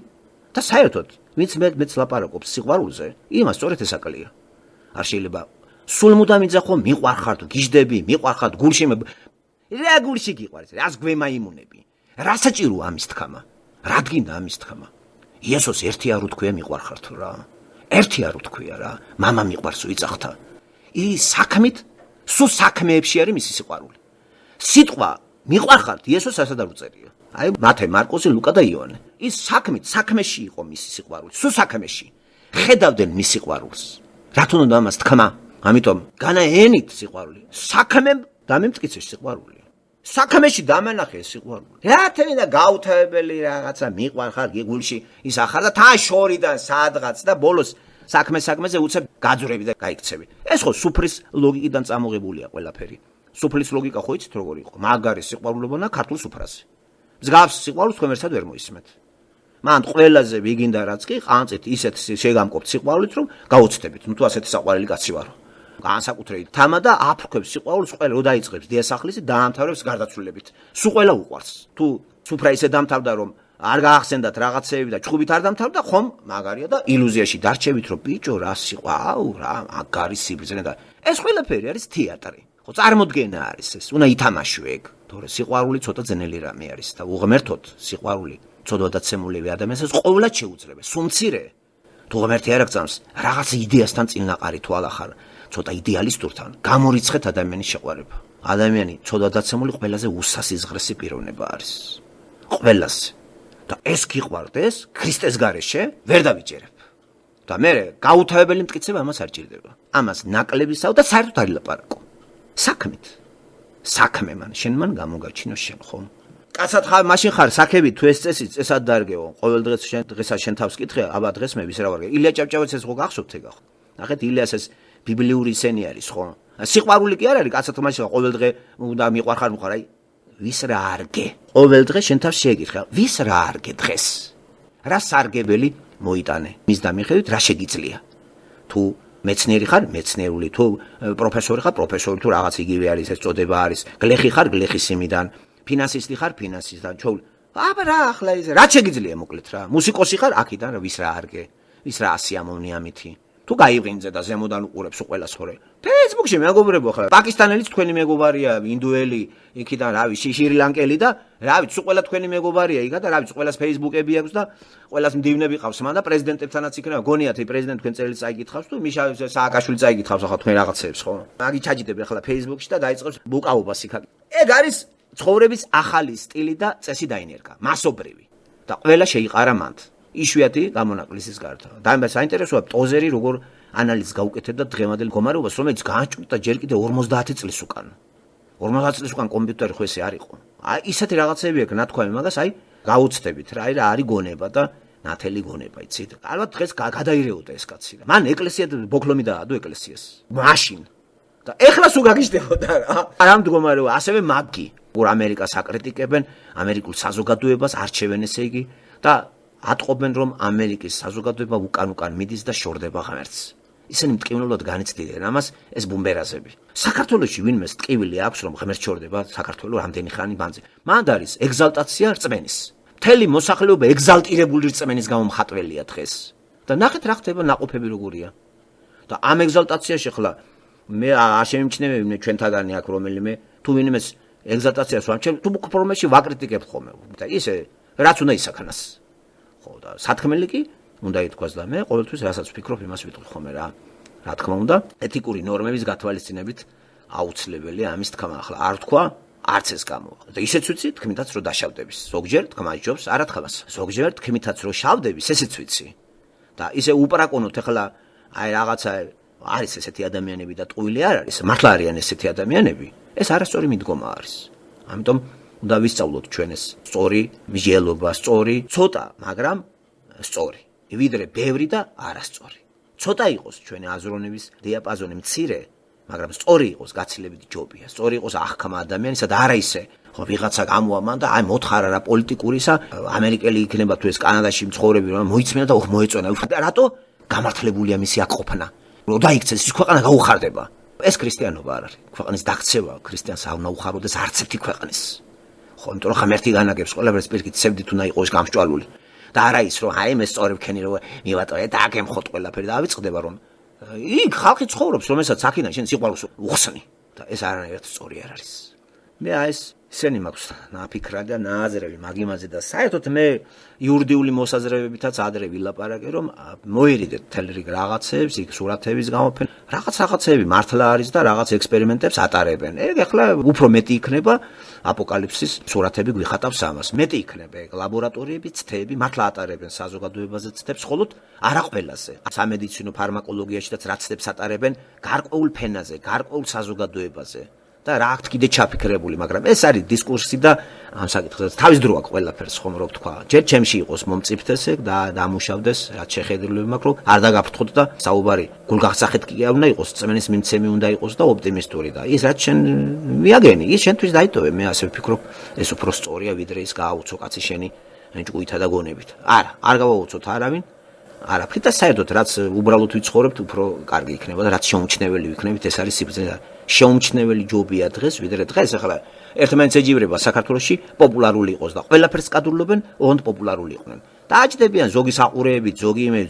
და საერთოდ ვინც მეც ლაპარაკობს სიყვარულზე, იმას სწორედ ეს აკლია. არ შეიძლება სულ მუდამ იძახო მიყვარხარ თუ გიждები, მიყვარხარ გულში რა გულში გიყვარს, რას გვემაიმუნები. რა საჭიროა ამის თქმა? რა დგინდა ამის თქმა? იესოს ერთი არ უთქვია მიყვარხარ თუ რა. ერთი არ ვთქვია რა, მამა მიყვარს ვიწახთა. ის საქმით, სულ საქმეებში არის მისი სიყვარული. სიტყვა მიყვარხართ იესოს ასად არ უწერია. აი მათე, მარკოსი, ლუკა და იოანე. ის საქმით, საქმეში იყო მისი სიყვარული, სულ საქმეში. ხედავდნენ მის სიყვარულს. რატომ უნდა ამას თქმა? ამიტომ განაენით სიყვარული. საქმემ დამემტკიცეს სიყვარული. საქმეში დამანახე სიყვარული. რა თქმა გაუთავებელი რაღაცა მიყვარხარ გიგულში ის ახარ და თან შორიდან სადღაც და ბოლოს საქმეზე უცებ გაძვრები და გაიქცევი. ეს ხო სუფრის ლოგიკიდან წამოღებულია ყველაფერი. სუფრის ლოგიკა ხო იცით როგორ იყო? მაგარი სიყვარულობნა ქართულ სუფრაზე. მსგავს სიყვარულს თქვენ ერთად ვერ მოისმენთ. მან ყველაზე ვიგინდა რაც კი ყანწით ისეთ შეგამყოფთ სიყვარულით რომ გაუცდებით. ნუ თუ ასეთი საყვარელი კაცი ვარო. განსაკუთრებით თამა და აფრქვევს სიყვარულს ყველა რო დაიწყებს დიასახლისი დაამთავრებს გარდაცვლილებით. სულ ყველა უყვარს. თუ სუფრა ისე დამთავრდა რომ არ გაახსენდათ რაღაცეები და ჩხუბით არ დამთავრდა, ხომ მაგარია და ილუზიაში დარჩებით რომ ბიჭო რა სიყვაუ რა მაგარი სიბრძნე და ეს ყველაფერი არის თეატრი. ხო წარმოდგენა არის ეს. უნდა ითამაშო ეგ. თორე სიყვარული ცოტა ძნელი რამე არის და უღმერთოთ სიყვარული ცოდვადაცემულები ადამიანს ეს ყოველად შეუძლება. სუმცირე თუ ღმერთი არ აგწამს რაღაც იდეასთან წინაყარი თვალახარ. ცოტა იდეალისტურთან გამორიცხეთ ადამიანის შეყვარება. ადამიანი ცოდვადაცემული ყველაზე უსასიზღრესი პიროვნება არის. ყველაზე. და ეს გიყვარდეს ქრისტეს გარეშე ვერ დავიჯერებ. და მე გაუთავებელი მტკიცება ამას არ ჭირდება. ამას ნაკლებისაო და საერთოდ არ ილაპარაკო. საქმით. საქმე მან გამოგაჩინო შენ ხომ? კაცად ხარ, მაშინ ხარ საქები თუ ეს წესი წესად დარგეო. ყოველ დღესაც შენ თავს კითხე, აბა დღეს მე ვის რა ვარ. ილია ჭავჭავაძე ეს ხო გახსოვთ ეგ ხო? ნახეთ ილიას ეს ბიბლიური სცენი არის ხო? სიყვარული კი არ არის კაცად მაშინ ყოველ დღე უნდა მიყვარხარ მხარ აი ვის რა არგე? ყოველ დღე შენ თავს შეგიკითხე, ვის რა არგე დღეს? რა სარგებელი მოიტანე? მის დამიხედვით რა შეგიძლია? თუ მეცნიერი ხარ, მეცნიერული, თუ პროფესორი ხარ, პროფესორი, თუ რაღაც იგივე არის ეს წოდება არის. გლეხი ხარ, გლეხის იმიდან, ფინანსისტი ხარ, ფინანსისტიდან. აბა რა ახლა ის რა შეგიძლია მოკლედ რა? მუსიკოსი ხარ, აქიდან ვის რა არგე? ვის რა ასიამოვნი ამითი? თუ გაიღვინძე და ზემოდან უყურებს ყველას ხორე. Facebook-ში მეგობრებო ხარ. პაკისტანელიც თქვენი მეგობარია, ინდუელი, იქიდან რავი, შრი-ლანკელი და რავი, სულ ყველა თქვენი მეგობარია იქა და რავი, ყველას Facebook-ები აქვს და ყველას მდივნები ყავს მან და პრეზიდენტებთანაც იქნება. გონიათ პრეზიდენტ თქვენ წერილს წაიგითხავს თუ მიშა სააკაშვილი წაიგითხავს ახლა თქვენ რაღაცეებს ხო? მაგი ჩაჯიდებ ახლა Facebook-ში და დაიწყებს ბუკაობას იქა. ეგ არის ცხოვრების ახალი სტილი და წესი დაინერგა, მასობრივი. და ყველა შეიყარა მანდ. იშვიათი გამონაკლისის გარდა. და მე საინტერესოა ტოზერი როგორ ანალიზს გაუკეთებდა დღევანდელ მდგომარეობას, რომელიც გააჭუდა ჯერ კიდე 50 წლის უკან. 50 წლის უკან კომპიუტერი ხო ესე არ იყო. აი ისეთი რაღაცები აქვს ნათქვამი მაგას, აი გაუცდებით რა, აი რა არის გონება და ნათელი გონება, იცით? ალბათ დღეს გადაირეოდა ეს კაცი რა. მან ეკლესია ბოქლომი დაადო ეკლესიას. მაშინ. და ეხლა სულ გაგიჟდებოდა რა. რა მდგომარეობა, ასევე მაგი, որ ამერიკას აკრიტიკებენ, ამერიკულ საზოგადოებას არჩევენ ესე იგი და ატყობენ რომ ამერიკის საზოგადოება უკან მიდის და შორდება ღმერთს. ისინი მტკივნეულად განიცდიდნენ ამას ეს ბუმბერაზები. საქართველოში ვინმეს ტკივილი აქვს რომ ღმერთს შორდება საქართველოს რამდენი ხანი ბანძი. მანდ არის ეგზალტაცია რწმენის. მთელი მოსახლეობა ეგზალტირებული რწმენის გამო მხატველია დღეს. და ნახეთ რა ხდება ნაყოფები როგორია. და ამ ეგზალტაციაში ხლა მე არ შემიმჩნევები ჩვენთაგანი აქ რომელიმე თუ ვინმეს ეგზალტაციას ვამჩნევ თუ პრომეში ვაკრიტიკებ ხოლმე. და ისე რაც უნდა ისაქნას. ხო და სათქმელი კი უნდა ითქვას და მე ყოველთვის რასაც ვფიქრობ იმას ვიტყვი ხოლმე რა. რა თქმა უნდა, ეთიკური ნორმების გათვალისწინებით აუცილებელია ამის თქმა. ახლა არ თქვა, არც ეს გამოვა. და ისეც ვიცი, თქმითაც რომ დაშავდების. ზოგჯერ თქმა იჯობს არა თქმას. ზოგჯერ თქმითაც რომ შავდების, ესეც ვიცი. და ისე უპრაკონოთ ახლა აი რაღაცა არის ესეთი ადამიანები და ტყუილი არ არის. მართლა არიან ესეთი ადამიანები. ეს არასწორი მიდგომა არის. ამიტომ უნდა ვისწავლოთ ჩვენ ეს სწორი მსჯელობა, სწორი, ცოტა, მაგრამ სწორი. ვიდრე ბევრი და არასწორი. ცოტა იყოს ჩვენი აზროვნების დიაპაზონი მცირე, მაგრამ სწორი იყოს გაცილებით ჯობია. სწორი იყოს აღქმა ადამიანისა და არა ისე, ხო ვიღაცა გამოვა მან და აი მოთხარა რა პოლიტიკურისა, ამერიკელი იქნება თუ ეს კანადაში მცხოვრები რომ მოიწმენა და მოეწონა. რატო გამართლებულია მისი აკყოფნა? რომ დაიქცეს ის ქვეყანა გაუხარდება. ეს ქრისტიანობა არ არის. ქვეყნის დაქცევა ქრისტიანს არ უნდა უხაროდეს არც ერთი ქვეყნის. ხო, იმიტომ რომ ღმერთი განაგებს ყველაფერს პირიქით სევდით უნდა იყოს გამსჭვალული. და არა ის რომ აი მე სწორებ ქენი რომ მივატოვე და აგემხოთ ყველაფერი და ავიწყდება რომ იქ ხალხი ცხოვრობს რომელსაც აქედან შენ სიყვარულს უხსნი და ეს არანაირად სწორი არ არის. მე აი ეს ისენი მაქვს ნაფიქრა და ნააზრევი მაგ იმაზე და საერთოდ მე იურიდიული მოსაზრებებითაც ადრე ვილაპარაკე რომ მოერიდეთ მთელ რიგ რაღაცებს, იქ სურათების გამოფენ, რაღაცები მართლა არის და რაღაც ექსპერიმენტებს ატარებენ. ეგ ახლა უფრო მეტი იქნება აპოკალიფსის სურათები გვიხატავს ამას. მეტი იქნება ეგ ლაბორატორიები, ცდები, მართლა ატარებენ საზოგადოებაზე ცდებს, ხოლო არა ყველაზე. სამედიცინო ფარმაკოლოგიაშიც რა ცდებს ატარებენ გარკვეულ ფენაზე, გარკვეულ საზოგადოებაზე. და რა აქ კიდე ჩაფიქრებული, მაგრამ ეს არის დისკურსი და ამ საკითხზე თავის დრო აქვს ყველაფერს ხომ რო ვთქვა. ჯერ ჩემში იყოს მომწიფდეს ეგ და დამუშავდეს, რაც შეხედულები მაქვს, რომ არ დაგაფრთხოთ და საუბარი გულგახსახეთ კი არ უნდა იყოს, წმენის მიმცემი უნდა იყოს და ოპტიმისტური და ის რაც შენ მიაგენი, ის შენთვის დაიტოვე. მე ასე ვფიქრობ, ეს უფრო სწორია ვიდრე ის გააუცო კაცი შენი ჭკუითა და გონებით. არა, არ გავაუცოთ არავინ. არაფრით და საერთოდ რაც უბრალოდ ვიცხოვრებთ, უფრო კარგი იქნება და რაც შეუმჩნეველი ვიქნებით, ეს არის სიბრძნე. შეუმჩნეველი ჯობია დღეს, ვიდრე დღეს ახლა ერთმანეთს ეჯიბრება საქართველოში პოპულარული იყოს და ყველაფერს კადრულობენ, ოღონდ პოპულარული იყვნენ. დააჯდებიან ზოგი საყურეებით,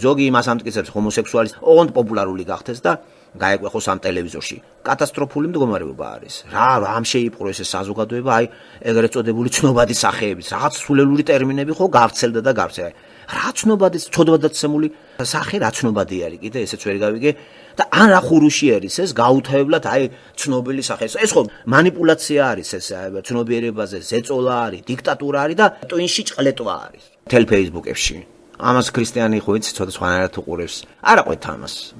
ზოგი იმას ამტკიცებს ჰომოსექსუალის, ოღონდ პოპულარული გახდეს და გაეკვეხოს ამ ტელევიზორში. კატასტროფული მდგომარეობა არის. რა ამ შეიპყრო ეს საზოგადოება, აი ეგრეთ წოდებული ცნობადი სახეების, რაღაც სულელური ტერმინები ხო გავცელდა და გავცელა. რა ცნობადის, ცოდვადაცემული სახე რა ცნობადი არის, კიდე ესეც ვერ გავიგე და ან რა ხურუში არის ეს გაუთავებლად აი ცნობილი სახე. ეს ხო манипуляция არის ეს ცნობიერებაზე, ზეწოლა არის, დიქტატურა არის და ტვინში ჭყლეტვა არის. თელ ფეისბუქებში. ამას ქრისტიანი ხო იცი, ცოტა სხვანაირად უყურებს. არა ყვეთ ამას.